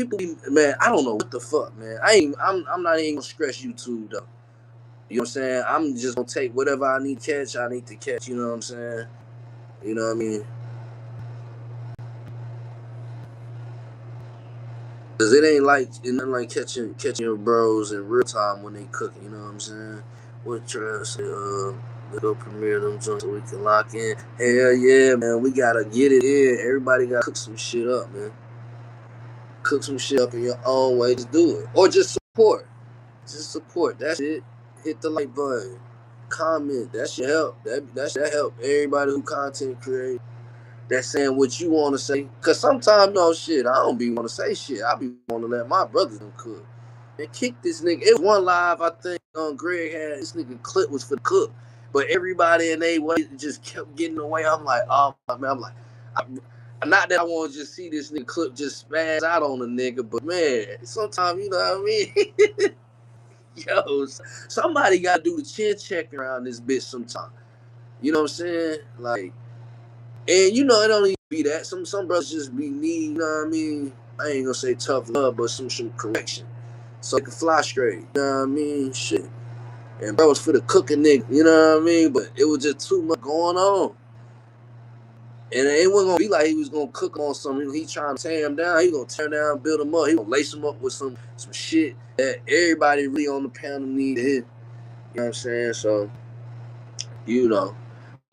man, I don't know what the fuck, man. I'm not even gonna stress YouTube though. You know what I'm saying? I'm just gonna take whatever I need to catch. I need to catch. You know what I'm saying? You know what I mean? Cause it ain't nothing like catching your bros in real time when they cooking. You know what I'm saying? What try to say? Let's go premiere them joints so we can lock in. Hell yeah, man. We gotta get it in. Everybody gotta cook some shit up, man. Cook some shit up in your own way. Just do it, or just support. Just support. That's it. Hit the like button. Comment. That should help. That help everybody who content create. That's saying what you want to say. Cause sometimes, no shit, I don't be want to say shit. I be want to let my brothers cook. And kick this nigga. It was one live I think Greg had. This nigga clip was for the cook, but everybody in they way just kept getting away. I'm like, oh man, I'm like, not that I want to just see this nigga clip just spaz out on a nigga, but man, sometimes you know what I mean. Yo, somebody got to do the chin check around this bitch sometime. You know what I'm saying? Like, and you know, it don't even be that. Some brothers just be need, you know what I mean? I ain't gonna say tough love, but some correction. So they can fly straight. You know what I mean? Shit. And bro was for the cooking nigga, you know what I mean? But it was just too much going on. And it wasn't gonna be like he was gonna cook on something. He trying to tear him down. He gonna tear him down, build him up. He gonna lace him up with some shit that everybody really on the panel need to hit. You know what I'm saying? So, you know.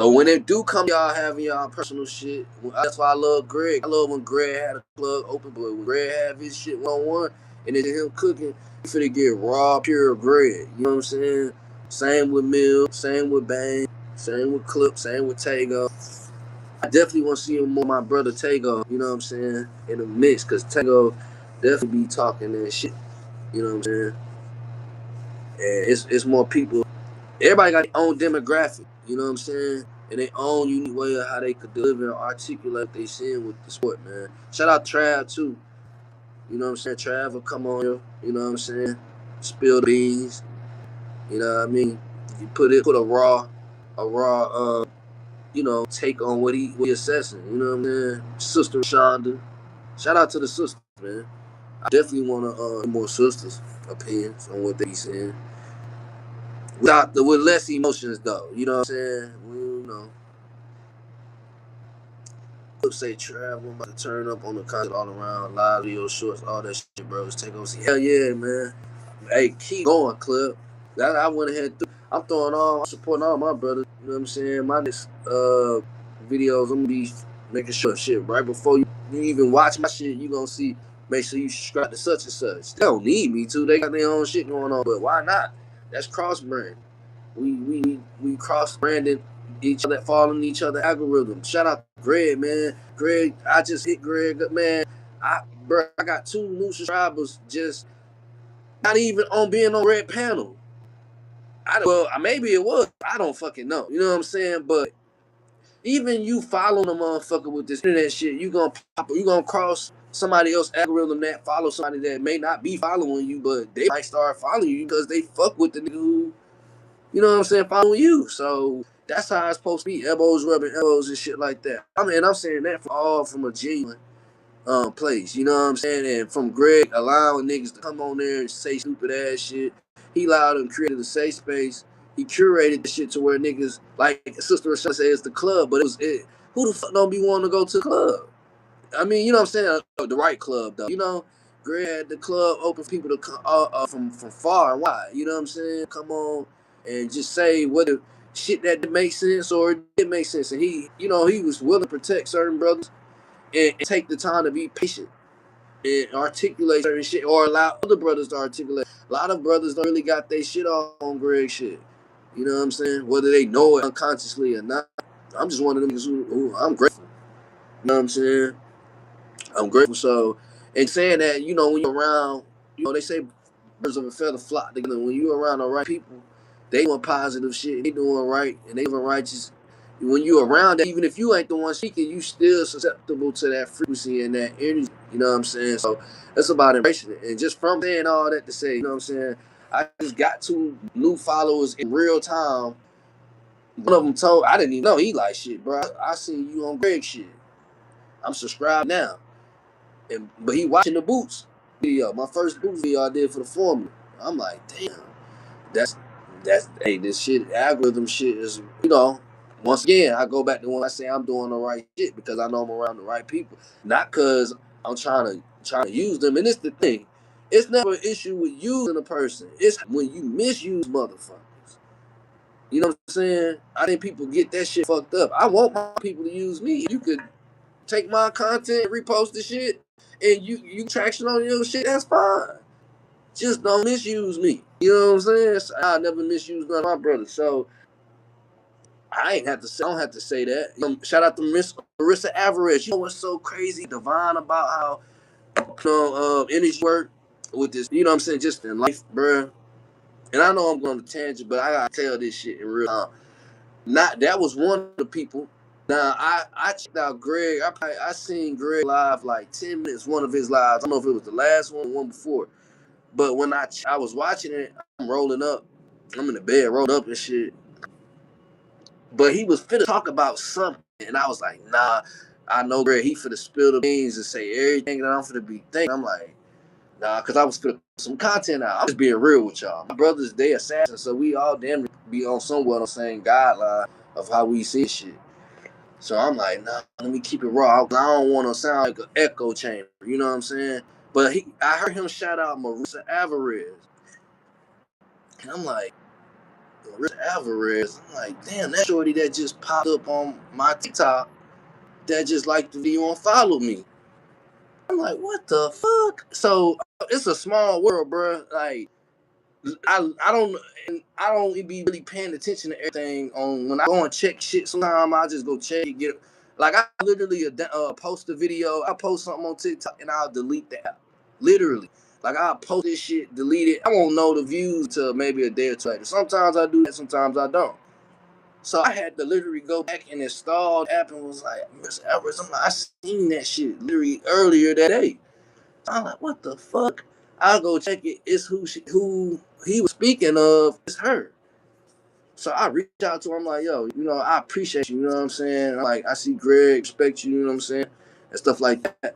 So when it do come y'all having y'all personal shit, that's why I love Greg. I love when Greg had a plug open, but when Greg have his shit one-on-one and it's him cooking, you finna get raw, pure Greg. You know what I'm saying? Same with Mill, same with Bang, same with Clip, same with Tago. I definitely want to see him more my brother Tago, you know what I'm saying, in the mix, because Tago definitely be talking that shit. You know what I'm saying? And it's more people. Everybody got their own demographic, you know what I'm saying? And their own unique way of how they could deliver and articulate they seeing with the sport, man. Shout out Trav too. You know what I'm saying? Trav will come on here, you know what I'm saying? Spill the beans. You know what I mean? You put a raw, you know, take on what he assessing. You know what I'm saying? Sister Shonda. Shout out to the sisters, man. I definitely want to more sisters' opinions on what they saying. With less emotions though, you know what I'm saying? You know. Say travel, I'm about to turn up on the content all around, live video shorts, all that shit, bro. Let's take over. Hell yeah, man. Hey, keep going, Clip. That I went ahead through. I'm supporting all my brothers. You know what I'm saying? My next videos, I'm gonna be making sure shit right before you even watch my shit. You gonna see. Make sure you subscribe to such and such. They don't need me to. They got their own shit going on, but why not? That's cross brand. We cross branded each other, following each other algorithm. Shout out to Greg, man. Greg, I just hit Greg up, man. I got 2 new subscribers just not even on being on red panel. Well, maybe it was. I don't fucking know. You know what I'm saying? But even you following a motherfucker with this internet shit, you gonna cross somebody else's algorithm that follow somebody that may not be following you, but they might start following you because they fuck with the nigga who, you know what I'm saying, following you. So that's how it's supposed to be. Elbows rubbing elbows and shit like that. I mean, I'm saying that from a genuine place. You know what I'm saying? And from Greg allowing niggas to come on there and say stupid ass shit. He allowed and created a safe space. He curated the shit to where niggas, like Sister Rashad said, it's the club, but who the fuck don't be wanting to go to the club? I mean, you know what I'm saying? The right club, though. You know, Greg had the club open for people to come from far and wide. You know what I'm saying? Come on and just say whether shit that makes sense or it didn't make sense. And he, you know, he was willing to protect certain brothers and take the time to be patient and articulate certain shit or allow other brothers to articulate. A lot of brothers don't really got their shit on Greg shit. You know what I'm saying? Whether they know it unconsciously or not. I'm just one of them niggas who I'm grateful. You know what I'm saying? I'm grateful. So, and saying that, you know, when you're around, you know, they say birds of a feather flock together. When you're around the right people, they doing positive shit. They doing right, and they living righteous. When you're around that, even if you ain't the one speaking, you still susceptible to that frequency and that energy. You know what I'm saying? So that's about embracing it. And just from saying all that to say, you know what I'm saying? I just got 2 new followers in real time. One of them told I didn't even know he like shit, bro. I seen you on Greg shit. I'm subscribed now, but he watching the boots video. My first boots video I did for the formula. I'm like, damn, that's hey, this shit algorithm shit is Once again, I go back to when I say I'm doing the right shit because I know I'm around the right people, not because I'm trying to use them. And it's the thing, it's never an issue with using a person. It's when you misuse motherfuckers. You know what I'm saying? I think people get that shit fucked up. I want my people to use me. You could take my content, repost the shit, and you traction on your shit. That's fine. Just don't misuse me. You know what I'm saying? So I never misuse none of my brothers. So I don't have to say that. Shout out to Miss Marissa Alvarez. You know what's so crazy, Divine, about how energy work with this. You know what I'm saying? Just in life, bruh. And I know I'm going to tangent, but I gotta tell this shit in real time. Not that was one of the people. Now I checked out Greg. I seen Greg live like 10 minutes. One of his lives. I don't know if it was the last one or one before. But when I was watching it, I'm rolling up. I'm in the bed, rolled up and shit. But he was finna talk about something, and I was like, nah. I know Greg. He finna spill the beans and say everything that I'm finna be thinking. I'm like, nah, because I was finna put some content out. I'm just being real with y'all. My brothers, they assassins, so we all damn be on somewhat on the same guideline of how we see shit. So I'm like, nah, let me keep it raw. I don't want to sound like an echo chamber. You know what I'm saying? But I heard him shout out Marissa Alvarez. And I'm like, Marissa Alvarez. I'm like, damn, that shorty that just popped up on my TikTok that just liked the video and followed me. I'm like, what the fuck? So it's a small world, bro. Like, I don't be really paying attention to everything on when I go and check shit. Sometimes I just go check it, get like I literally post a video, I post something on TikTok and I'll delete the app. Literally. Like I'll post this shit, delete it. I won't know the views till maybe a day or two later. Sometimes I do that, sometimes I don't. So I had to literally go back and install the app and was like, Miss Everest, I seen that shit literally earlier that day. I'm like, what the fuck? I'll go check it. It's who he was speaking of. It's her. So I reached out to him. I'm like, yo, I appreciate you. You know what I'm saying? I'm like, I see Greg, respect you. You know what I'm saying? And stuff like that.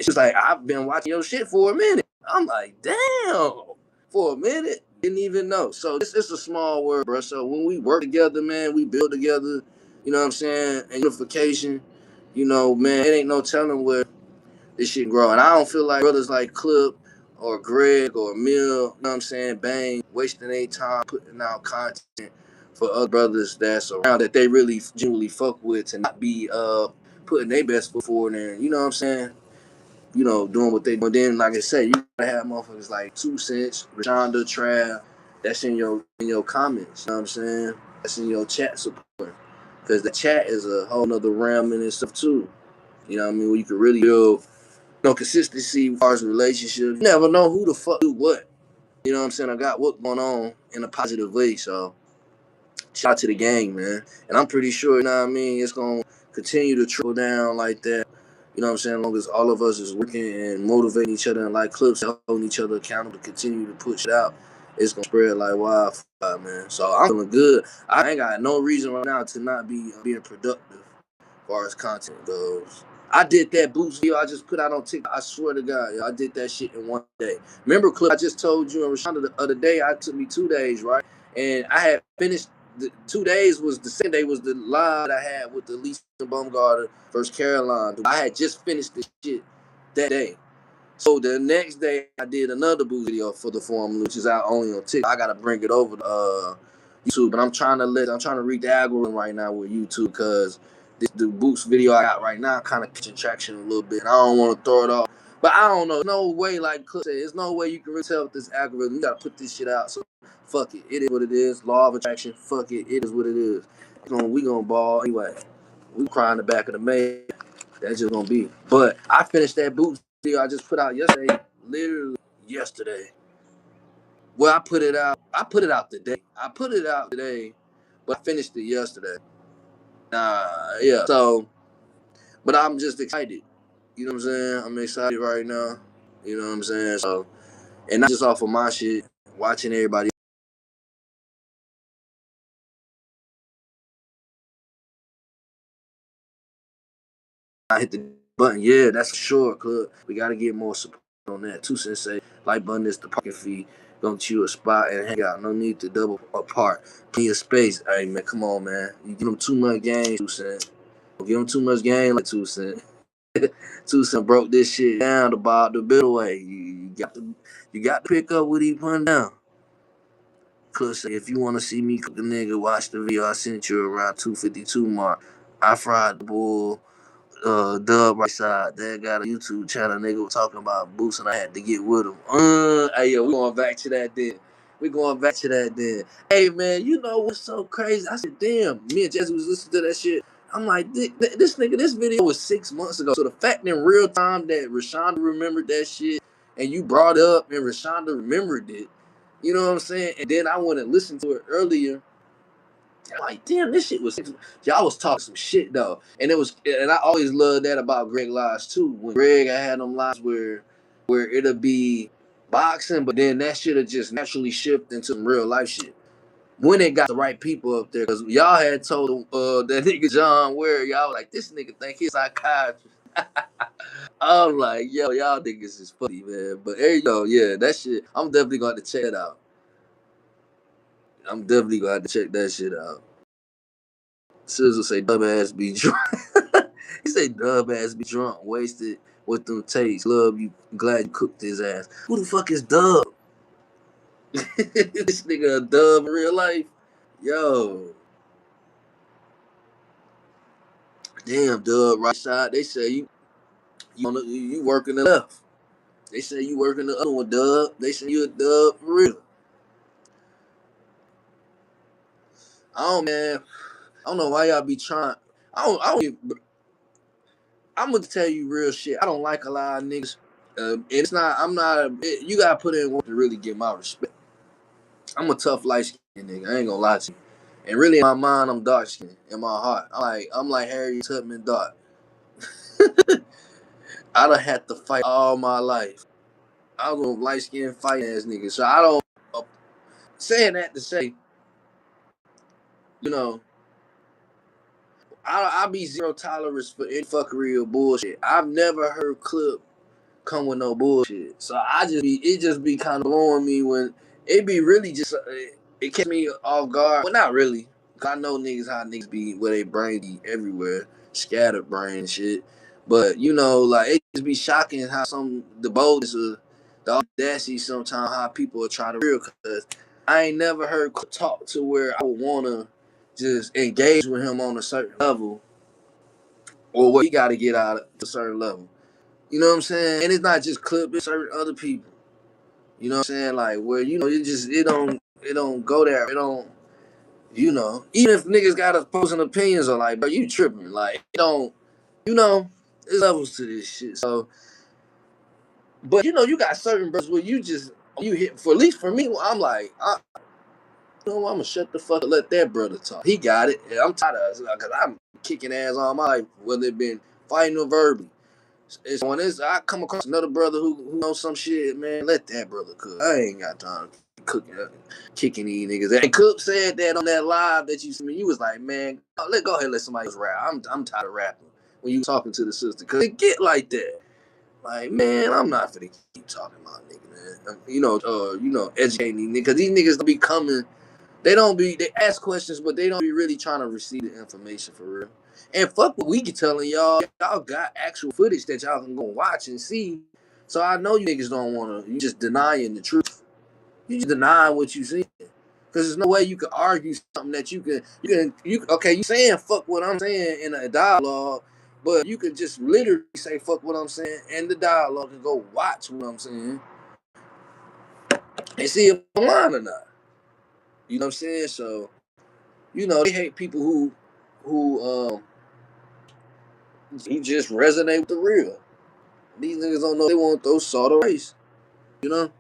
She's like, I've been watching your shit for a minute. I'm like, damn. For a minute, didn't even know. So it's a small world, bro. So when we work together, man, we build together. You know what I'm saying? And unification. Man, it ain't no telling where this shit grow. And I don't feel like brothers like Clip or Greg or Mill, you know what I'm saying, Bang, wasting their time putting out content for other brothers that's around that they really genuinely fuck with to not be putting their best foot forward and, you know what I'm saying, doing what they do. And then, like I said, you gotta have motherfuckers like 2 Cents, Rashonda, Trav, that's in your comments, you know what I'm saying? That's in your chat support. Because the chat is a whole nother realm in itself too. You know what I mean? Where you can really build consistency as far as relationships. You never know who the fuck do what. You know what I'm saying? I got what going on in a positive way. So shout out to the gang, man. And I'm pretty sure, you know what I mean, it's gonna continue to trickle down like that. You know what I'm saying? As long as all of us is working and motivating each other and like Clips holding each other accountable to continue to push it out, it's gonna spread like wildfire, man. So I'm feeling good. I ain't got no reason right now to not be being productive as far as content goes. I did that boost video I just put out on TikTok. I swear to God, I did that shit in one day. Remember, Clip, I just told you and Rashonda the other day, it took me 2 days, right? And I had finished, the 2 days was, the second day was the live that I had with the Lisa Baumgartner versus Caroline. I had just finished the shit that day. So the next day, I did another boost video for the forum, which is out only on TikTok. I got to bring it over to YouTube, but I'm trying to read the algorithm right now with YouTube because the boost video I got right now kind of catching traction a little bit. And I don't want to throw it off, but I don't know. No way, like Clip said, there's no way you can really tell with this algorithm. You got to put this shit out. So fuck it. It is what it is. Law of attraction. Fuck it. It is what it is. We gonna ball anyway. We cry in the back of the mail. That's just gonna be. But I finished that boost video I just put out yesterday. Literally yesterday. Well, I put it out. I put it out today. But I finished it yesterday. Yeah. So, but I'm just excited. You know what I'm saying? I'm excited right now. You know what I'm saying? So, and not just off of my shit. watching everybody. I hit the button. Yeah, that's for sure, club. We gotta get more support on that too. Sensei, like button is the parking fee. Gonna chew a spot and hang out. No need to double apart. Plenty of space. Hey man, come on, man. You give them too much game, 2 cents. Don't give them too much game, like 2 cents. 2 cents broke this shit down about the middleway. You got to pick up what he put down. Cause if you want to see me cook a nigga, watch the video I sent you around 252 mark. I fried the bull. Dub right side, that got a YouTube channel. Nigga was talking about Boost, and I had to get with him. Hey yo, we going back to that then. We going back to that then. Hey man, you know what's so crazy? I said, damn, me and Jesse was listening to that shit. I'm like, this nigga, this video was 6 months ago. So the fact in real time that Rashonda remembered that shit, and you brought it up, and Rashonda remembered it. You know what I'm saying? And then I went and listened to it earlier. I'm like, damn, this shit was. Y'all was talking some shit though, and I always loved that about Greg lives too. When Greg had them lives where it'll be boxing, but then that shit'll just naturally shift into some real life shit. When it got the right people up there, because y'all had told that nigga John Ware, y'all was like, this nigga think he's psychiatrist. I'm like, yo, y'all niggas is funny, man. But there you go, yeah, that shit. I'm definitely going to check it out. I'm definitely going to check that shit out. Sizzle say dub ass be drunk. He say dub ass be drunk, wasted with them takes. Love you, glad you cooked his ass. Who the fuck is Dub? This nigga a dub in real life. Yo. Damn, Dub, right side. They say you working the left. They say you working the other one, Dub. They say you a dub for real. Man. I don't know why y'all be trying. I'm gonna tell you real shit. I don't like a lot of niggas. It's not. I'm not. You gotta put in work to really get my respect. I'm a tough light skinned nigga. I ain't gonna lie to you. And really, in my mind, I'm dark skinned. In my heart, I'm like Harry Tubman dark. I done had to fight all my life. I was a light skinned fighting ass nigga. So I don't. Saying that to say, you know, I be zero tolerance for any fuckery or bullshit. I've never heard clip come with no bullshit. So it just be kind of blowing me when it be really just it catch me off guard. Well, not really. Cause I know niggas how niggas be where they brain be everywhere, scattered brain and shit. But you know, like it just be shocking how the boldness of the audacity sometimes how people are trying to real. Cause I ain't never heard talk to where I would wanna just engage with him on a certain level, or what he got to get out of a certain level. You know what I'm saying? And it's not just Clip, it's certain other people. You know what I'm saying? Like where it don't go there. It don't even if niggas got opposing opinions or like, bro, you tripping. Like it don't there's levels to this shit. So but you got certain brothers where you hit for at least for me, I'm like, I'm gonna shut the fuck up, let that brother talk. He got it. And I'm tired of it because I'm kicking ass all my life, whether it been fighting or verbally. It's when I come across another brother who knows some shit, man, let that brother cook. I ain't got time to kicking these niggas. And Cook said that on that live that you see me. You was like, man, go ahead and let somebody else rap. I'm tired of rapping when you talking to the sister. Cause it get like that. Like, man, I'm not finna keep talking about nigga, man. Educating these niggas. Cause these niggas don't be coming. They ask questions, but they don't be really trying to receive the information for real. And fuck what we can telling y'all got actual footage that y'all can go watch and see. So I know you niggas don't want to, you just denying the truth. You just denying what you see. Because there's no way you can argue something that you saying fuck what I'm saying in a dialogue, but you could just literally say fuck what I'm saying in the dialogue and go watch what I'm saying and see if I'm lying or not. You know what I'm saying? So, they hate people who just resonate with the real. These niggas don't know they want those sort of race. You know?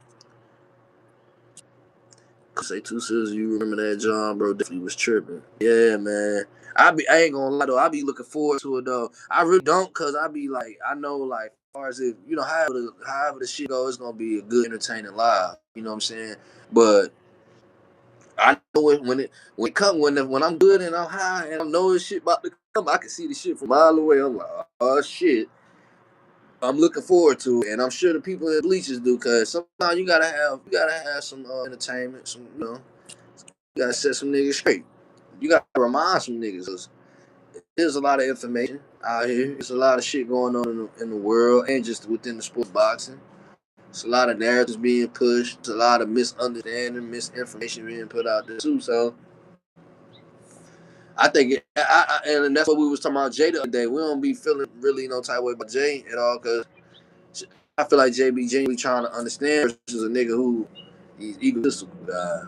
Say 2 cents, you remember that John, bro? Definitely was tripping. Yeah, man. I ain't gonna lie though. I be looking forward to it though. I really don't, cause I be like, I know like, as far as if however the shit goes, it's gonna be a good entertaining live. You know what I'm saying? But I know it when I'm good and I'm high and I know this shit about to come. I can see the shit from a mile away. I'm like, oh shit. I'm looking forward to it, and I'm sure the people at Bleachers do, cause sometimes you gotta have some entertainment, some you gotta set some niggas straight. You gotta remind some niggas. There's a lot of information out here. There's a lot of shit going on in the world, and just within the sport of boxing. It's a lot of narratives being pushed. It's a lot of misunderstanding, misinformation being put out there too. So I think and that's what we was talking about Jay the other day. We don't be feeling really no type of way about Jay at all, cause I feel like Jay be genuinely trying to understand versus a nigga who he's egotistical guy.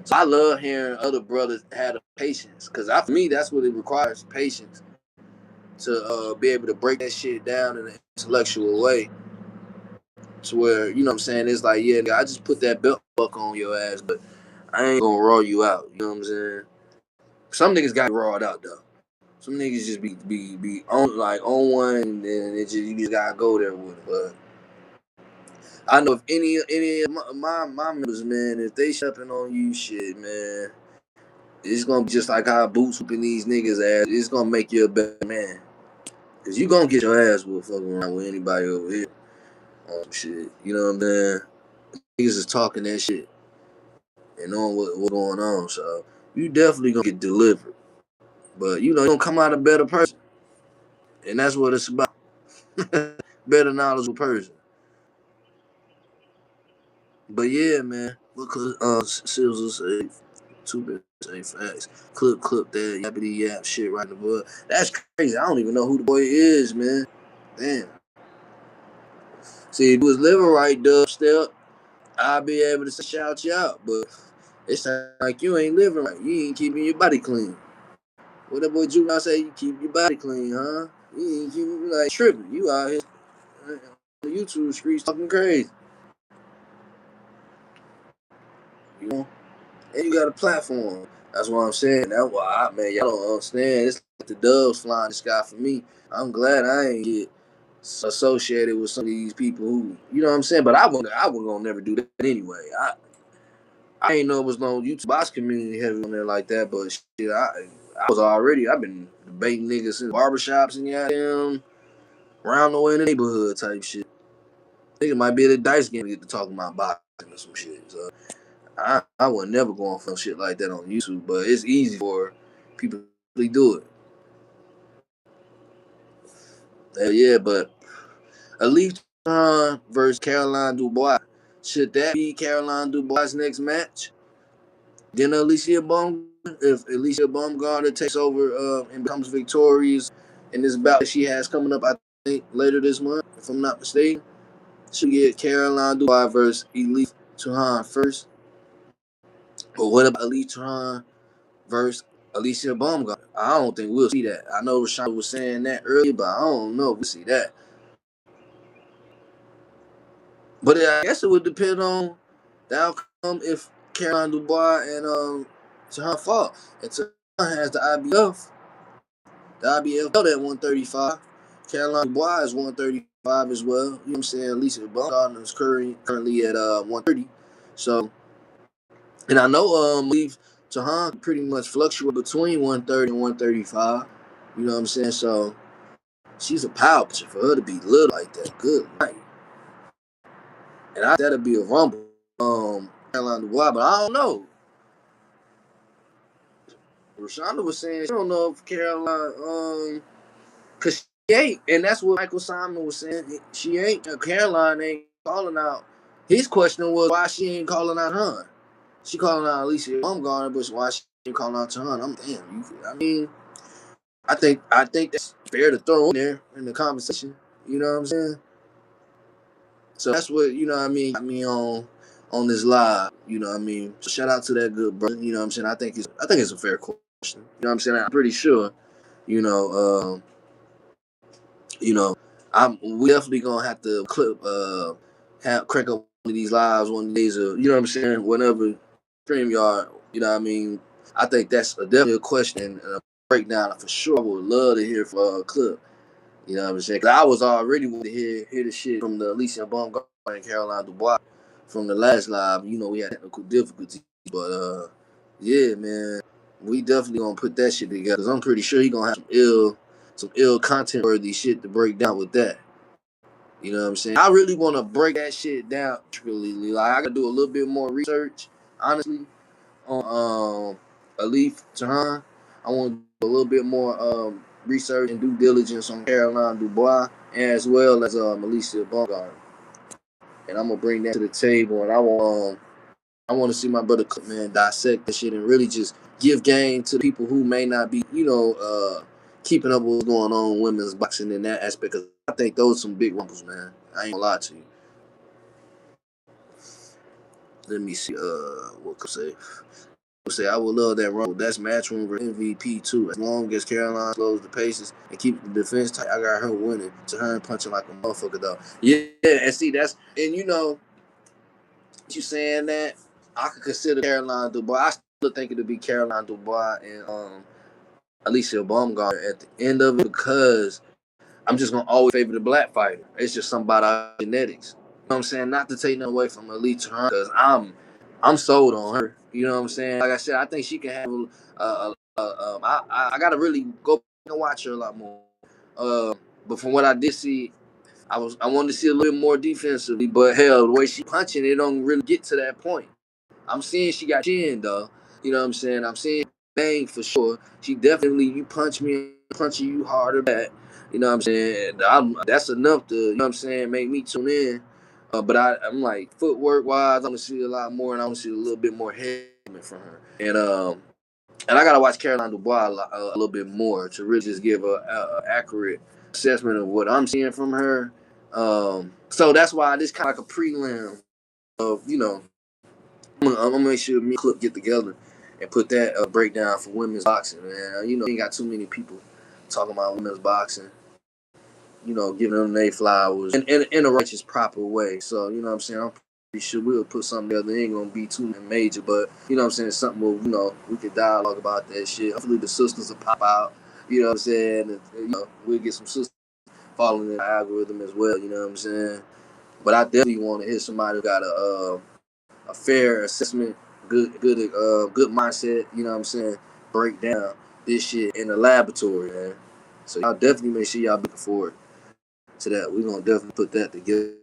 So I love hearing other brothers have the patience, cause for me that's what it requires, patience to be able to break that shit down in an intellectual way, to where you know what I'm saying. It's like, yeah, I just put that belt buck on your ass, but I ain't gonna raw you out. You know what I'm saying? Some niggas got rawed out though. Some niggas just be on one, and then you just gotta go there with it. But I know if any of my members, man, if they stepping on you, shit, man, it's gonna be just like how Boots whooping these niggas ass. It's gonna make you a better man, cause you gonna get your ass whooped fucking around with anybody over here. Shit, you know what I'm saying? Niggas is talking that shit and knowing what's going on, so you definitely gonna get delivered. But you know, you're gonna come out a better person, and that's what it's about. Better knowledgeable person. But yeah, man. Look, Sills will say, two bits say facts. Clip that yappity yap shit right in the bud. That's crazy. I don't even know who the boy is, man. Damn. See, if he was living right, dubstep, I'll be able to shout you out. But it sounds like you ain't living right. You ain't keeping your body clean. What that boy Juvenile say? You keep your body clean, huh? You ain't keeping like tripping. You out here on the YouTube streets talking crazy. You know? And you got a platform. That's what I'm saying. That's why man, y'all don't understand. It's like the doves flying in the sky for me. I'm glad I ain't get associated with some of these people who, you know what I'm saying. But I wasn't gonna never do that anyway. I ain't know it was no YouTube box community heavy on there like that. But shit, I've been debating niggas in barbershops and goddamn around the way in the neighborhood type shit. Nigga might be at a dice game to get to talking about boxing or some shit. So I would never go on for shit like that on YouTube, but it's easy for people to do it. Yeah, but Elif Turhan versus Caroline Dubois. Should that be Caroline Dubois' next match? Then if Alicia Baumgartner takes over and becomes victorious in this bout that she has coming up, I think later this month, if I'm not mistaken, she'll get Caroline Dubois versus Elif Turhan first. But what about Elif Turhan versus Alicia Baumgartner? I don't think we'll see that. I know Rashawn was saying that earlier, but I don't know if we'll see that. But I guess it would depend on the outcome if Caroline Dubois and Turhan fought. And Turhan has the IBF. The IBF belt at 135. Caroline Dubois is 135 as well. You know what I'm saying? Alicia Baumgartner is currently at 130. So, and I know Elif Turhan pretty much fluctuate between 130 and 135. You know what I'm saying? So she's a power pitcher for her to be little like that. Good night. And I that'd be a rumble. Caroline Dubois, but I don't know. Rashonda was saying she don't know if Caroline cause she ain't, and that's what Michael Simon was saying. She ain't. Caroline ain't calling out. His question was why she ain't calling out her. She calling out Alicia Baumgartner, but why she ain't calling out her? I'm damn. I mean, I think that's fair to throw in there in the conversation. You know what I'm saying? So that's what I mean on this live. You know what I mean? So shout out to that good brother. You know what I'm saying? I think it's a fair question. You know what I'm saying? I'm pretty sure. You know. You know, we definitely gonna have to crank up one of these lives one of these you know what I'm saying, whenever StreamYard, you know what I mean. I think that's definitely a question and a breakdown for sure. I would love to hear from a clip. You know what I'm saying? 'Cause I was already wanting to hear the shit from the Alicia Baumgartner and Caroline Dubois from the last live. You know, we had technical difficulties, but yeah, man, we definitely gonna put that shit together. Cause I'm pretty sure he gonna have some ill content worthy shit to break down with that. You know what I'm saying? I really want to break that shit down. Truly, like I gotta do a little bit more research, honestly, on Elif Turhan. I want to do a little bit more research and due diligence on Caroline Dubois, as well as Alicia Baumgartner. And I'm gonna bring that to the table, and I want to see my brother Cook, man, dissect that shit and really just give game to the people who may not be, keeping up with what's going on in women's boxing in that aspect. Cause I think those are some big rumbles, man. I ain't gonna lie to you. Let me see. What could I say? I would love that rumble. That's matchroom for MVP too. As long as Caroline slows the paces and keep the defense tight, I got her winning. To her punching like a motherfucker though. Yeah, and see and you saying that I could consider Caroline Dubois. I still think it'll be Caroline Dubois and Alicia Baumgartner at the end of it because I'm just gonna always favor the black fighter. It's just something about our genetics. You know what I'm saying? Not to take nothing away from Elif Turhan because I'm sold on her. You know what I'm saying? Like I said, I think she can have I gotta really go and watch her a lot more. But from what I did see, I wanted to see a little bit more defensively. But hell, the way she punching, it don't really get to that point. I'm seeing she got chin though. You know what I'm saying? I'm seeing bang for sure. She definitely, you punch me, punching you harder back. You know what I'm saying? That's enough to, you know what I'm saying, make me tune in. But I'm like, footwork wise, I'm gonna see a lot more, and I'm gonna see a little bit more head from her. And I gotta watch Caroline Dubois a little bit more to really just give a accurate assessment of what I'm seeing from her. So that's why this kind of like a prelim of, I'm gonna make sure me and Clip get together and put that breakdown for women's boxing, man. You know, ain't got too many people talking about women's boxing, giving them their flowers in a righteous, proper way. So, you know what I'm saying? I'm pretty sure we'll put something together. It ain't gonna be too major, but, you know what I'm saying? Something where, we could dialogue about that shit. Hopefully the sisters will pop out, you know what I'm saying? And, we'll get some sisters following the algorithm as well, you know what I'm saying? But I definitely want to hit somebody who got a fair assessment, good mindset, you know what I'm saying? Break down this shit in the laboratory, man. So y'all definitely make sure y'all looking forward to that. We're gonna definitely put that together.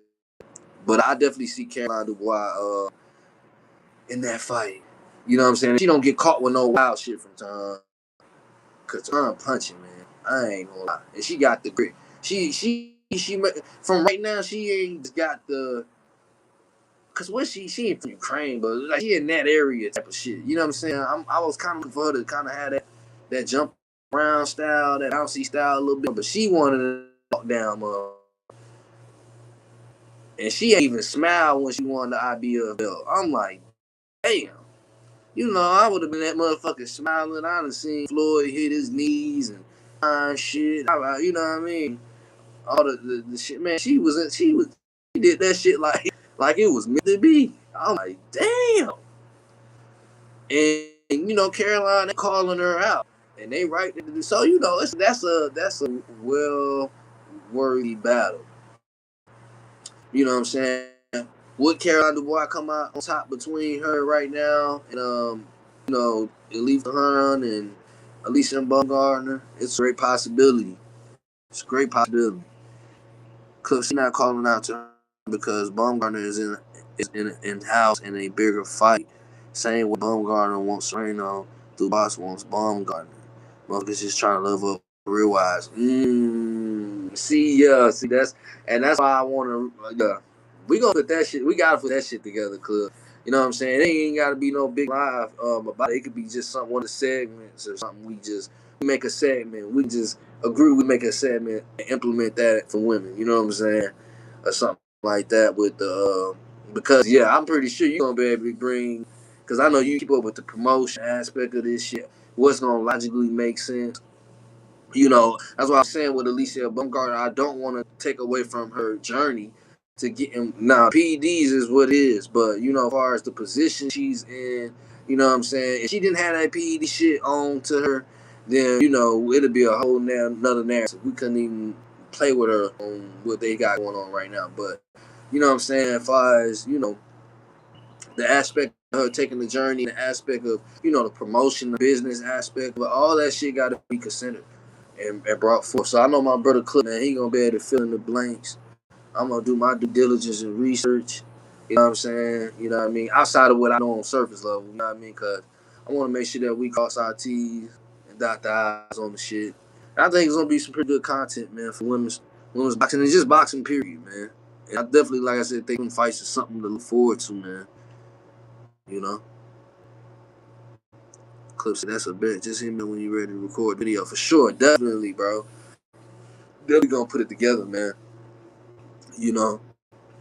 But I definitely see Caroline Dubois in that fight. You know what I'm saying? She don't get caught with no wild shit from Tom. Cause Tom punching, man. I ain't gonna lie. And she got the grit. She from right now, she ain't got the. Cause what she ain't from Ukraine, but like she in that area type of shit. You know what I'm saying? I was kind of looking for her to kind of have that jump around style, that bouncy style a little bit, but she wanted to walk down, and she ain't even smile when she won the IBF belt. I'm like, damn. I would have been that motherfucker smiling. I'd have seen Floyd hit his knees and shit. You know what I mean? All the shit, man. She did that shit like it was meant to be. I'm like, damn. And Caroline, they calling her out, and they right. So that's a well worthy battle. You know what I'm saying? Would Caroline Dubois come out on top between her right now and Elif Turhan and Alicia Baumgartner? It's a great possibility. It's a great possibility. Cause she's not calling out to her because Baumgartner is in house in a bigger fight. Same way Baumgartner wants Sereno, Dubois wants Baumgartner. Motherfuckers just trying to love up real wise. That's why I want to. We gonna put that shit. We gotta put that shit together, cause you know what I'm saying. It ain't gotta be no big live about it. It could be just one of the segments or something. We just make a segment. We just agree. We make a segment and implement that for women. You know what I'm saying, or something like that with the. Because I'm pretty sure you're gonna be able to bring. Cause I know you keep up with the promotion aspect of this shit. What's gonna logically make sense? That's what I'm saying with Alicia Baumgartner. I don't want to take away from her journey to get him. Now, PEDs is what it is, but as far as the position she's in, you know what I'm saying? If she didn't have that PED shit on to her, then it'd be a whole another narrative. We couldn't even play with her on what they got going on right now. But you know what I'm saying? As far as the aspect of her taking the journey, the aspect of, you know, the promotion, the business aspect, but all that shit got to be considered and brought forth. So I know my brother Clip, man, he gonna be able to fill in the blanks. I'm gonna do my due diligence and research. You know what I'm saying? You know what I mean? Outside of what I know on surface level, you know what I mean? Cause I want to make sure that we cross our T's and dot the I's on the shit. And I think it's gonna be some pretty good content, man, for women's boxing and just boxing period, man. And I definitely, like I said, think them fights is something to look forward to, man. You know, Clips, that's a bet. Just hit me when you're ready to record video for sure. Definitely, bro. Definitely gonna put it together, man. You know,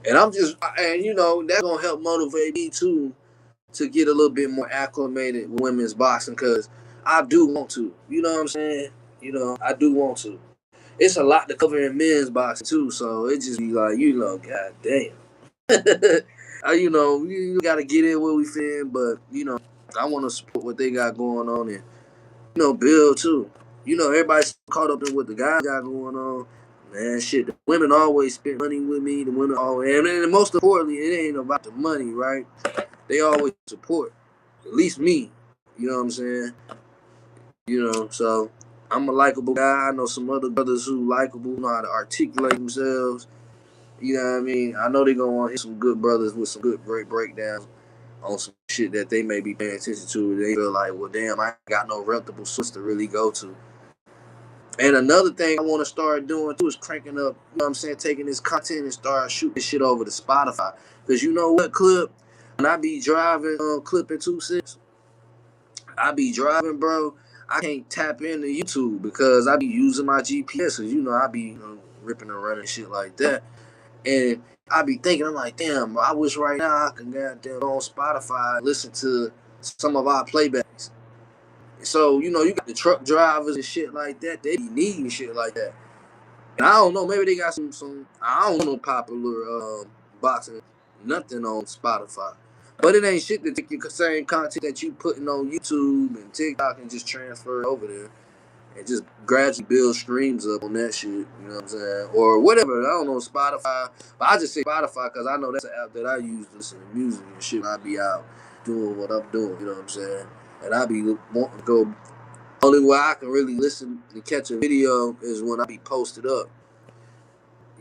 and you know, that's gonna help motivate me too to get a little bit more acclimated with women's boxing, because I do want to. You know what I'm saying? You know, I do want to. It's a lot to cover in men's boxing too, so it just be like, you know, god damn. You know, you gotta get in where we fit in, but you know, I want to support what they got going on and, you know, build too. You know, everybody's caught up in what the guys got going on. Man, shit, the women always spend money with me. The women always, and most importantly, it ain't about the money, right? They always support, at least me. You know what I'm saying? You know, so I'm a likable guy. I know some other brothers who likable, know how to articulate themselves. You know what I mean? I know they're gonna want to hit some good brothers with some good breakdowns on some shit that they may be paying attention to. They feel like, well, damn, I ain't got no reputable source to really go to. And another thing I want to start doing too is cranking up, you know what I'm saying, taking this content and start shooting this shit over to Spotify. Because you know what, Clip? When I be driving, clipping 2.6, I be driving, bro. I can't tap into YouTube because I be using my GPS. Cause you know I be, you know, ripping and running shit like that, and I be thinking, I'm like, damn, I wish right now I could goddamn go on Spotify and listen to some of our playbacks. So you know, you got the truck drivers and shit like that. They be needing shit like that. And I don't know, maybe they got some I don't know, popular boxing nothing on Spotify. But it ain't shit to take your same content that you putting on YouTube and TikTok and just transfer it over there and just gradually build streams up on that shit, you know what I'm saying? Or whatever, I don't know, Spotify. But I just say Spotify because I know that's an app that I use to listen to music and shit when I be out doing what I'm doing, you know what I'm saying? And I be wanting to go, only way I can really listen and catch a video is when I be posted up.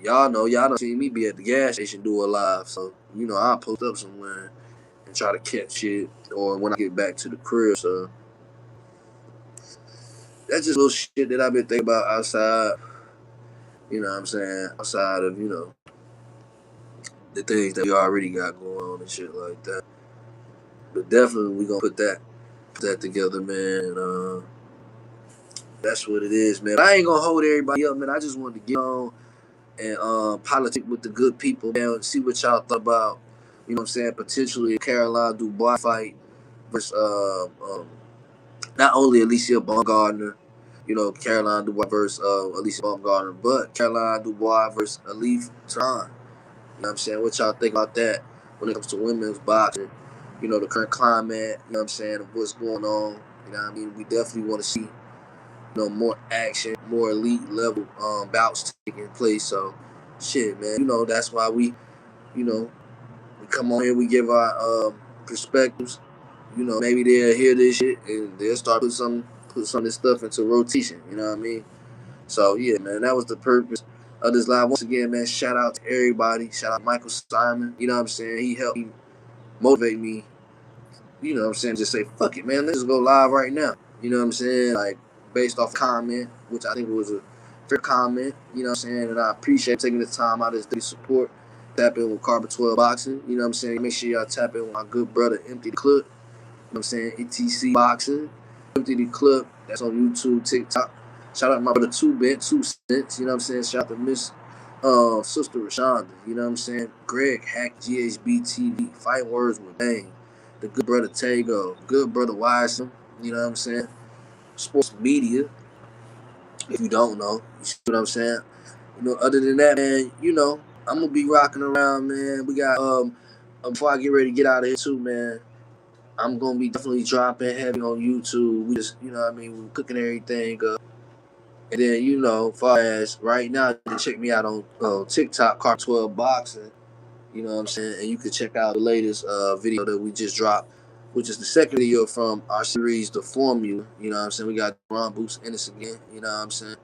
Y'all done seen me be at the gas station do a live, so you know I'll post up somewhere and try to catch shit, or when I get back to the crib. So that's just little shit that I've been thinking about outside. You know what I'm saying? Outside of, you know, the things that we already got going on and shit like that. But definitely we gonna put that together, man. And, that's what it is, man. I ain't gonna hold everybody up, man. I just wanted to get on and politic with the good people, man, and see what y'all thought about, you know what I'm saying, potentially a Caroline Dubois fight versus not only Alicia Baumgardner, you know, Caroline Dubois versus Alicia Baumgardner, but Caroline Dubois versus Elif Turhan. You know what I'm saying? What y'all think about that when it comes to women's boxing? You know, the current climate, you know what I'm saying, of what's going on. You know what I mean? We definitely want to see, you know, more action, more elite level bouts taking place. So, shit, man, you know, that's why we, you know, we come on here, we give our perspectives. You know, maybe they'll hear this shit and they'll start put some of this stuff into rotation. You know what I mean? So yeah, man, that was the purpose of this live. Once again, man, shout out to everybody. Shout out to Michael Simon. You know what I'm saying? He helped me motivate me. You know what I'm saying? Just say, fuck it, man. Let's just go live right now. You know what I'm saying? Like, based off comment, which I think was a fair comment. You know what I'm saying? And I appreciate taking the time out of this day to support. Tap in with Carbon 12 Boxing. You know what I'm saying? Make sure y'all tap in with my good brother, Empty the Clip. You know what I'm saying? ETC Boxing. Empty the Clip. That's on YouTube, TikTok. Shout out to my brother 2 Cents. You know what I'm saying? Shout out to Miss Sister Rashonda. You know what I'm saying? Greg Hack, GHB TV. Fight Words with Bang. The good brother Tago. Good brother Wiseman. You know what I'm saying? Sports media. If you don't know. You see what I'm saying? You know, other than that, man, you know, I'm going to be rocking around, man. We got, before I get ready to get out of here too, man, I'm going to be definitely dropping heavy on YouTube. We just, you know what I mean? We're cooking everything up. And then, you know, far as right now, you can check me out on TikTok, Car 12 Boxing. You know what I'm saying? And you can check out the latest video that we just dropped, which is the second video from our series, The Formula. You know what I'm saying? We got Ron Boots in this again. You know what I'm saying?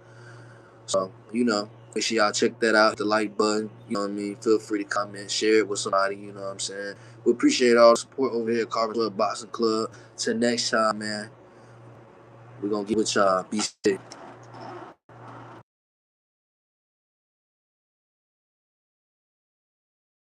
So, make sure y'all check that out. Hit the like button. You know what I mean? Feel free to comment, share it with somebody. You know what I'm saying? We appreciate all the support over here at Carbon Club Boxing Club. Till next time, man. We're going to get with y'all. Be safe.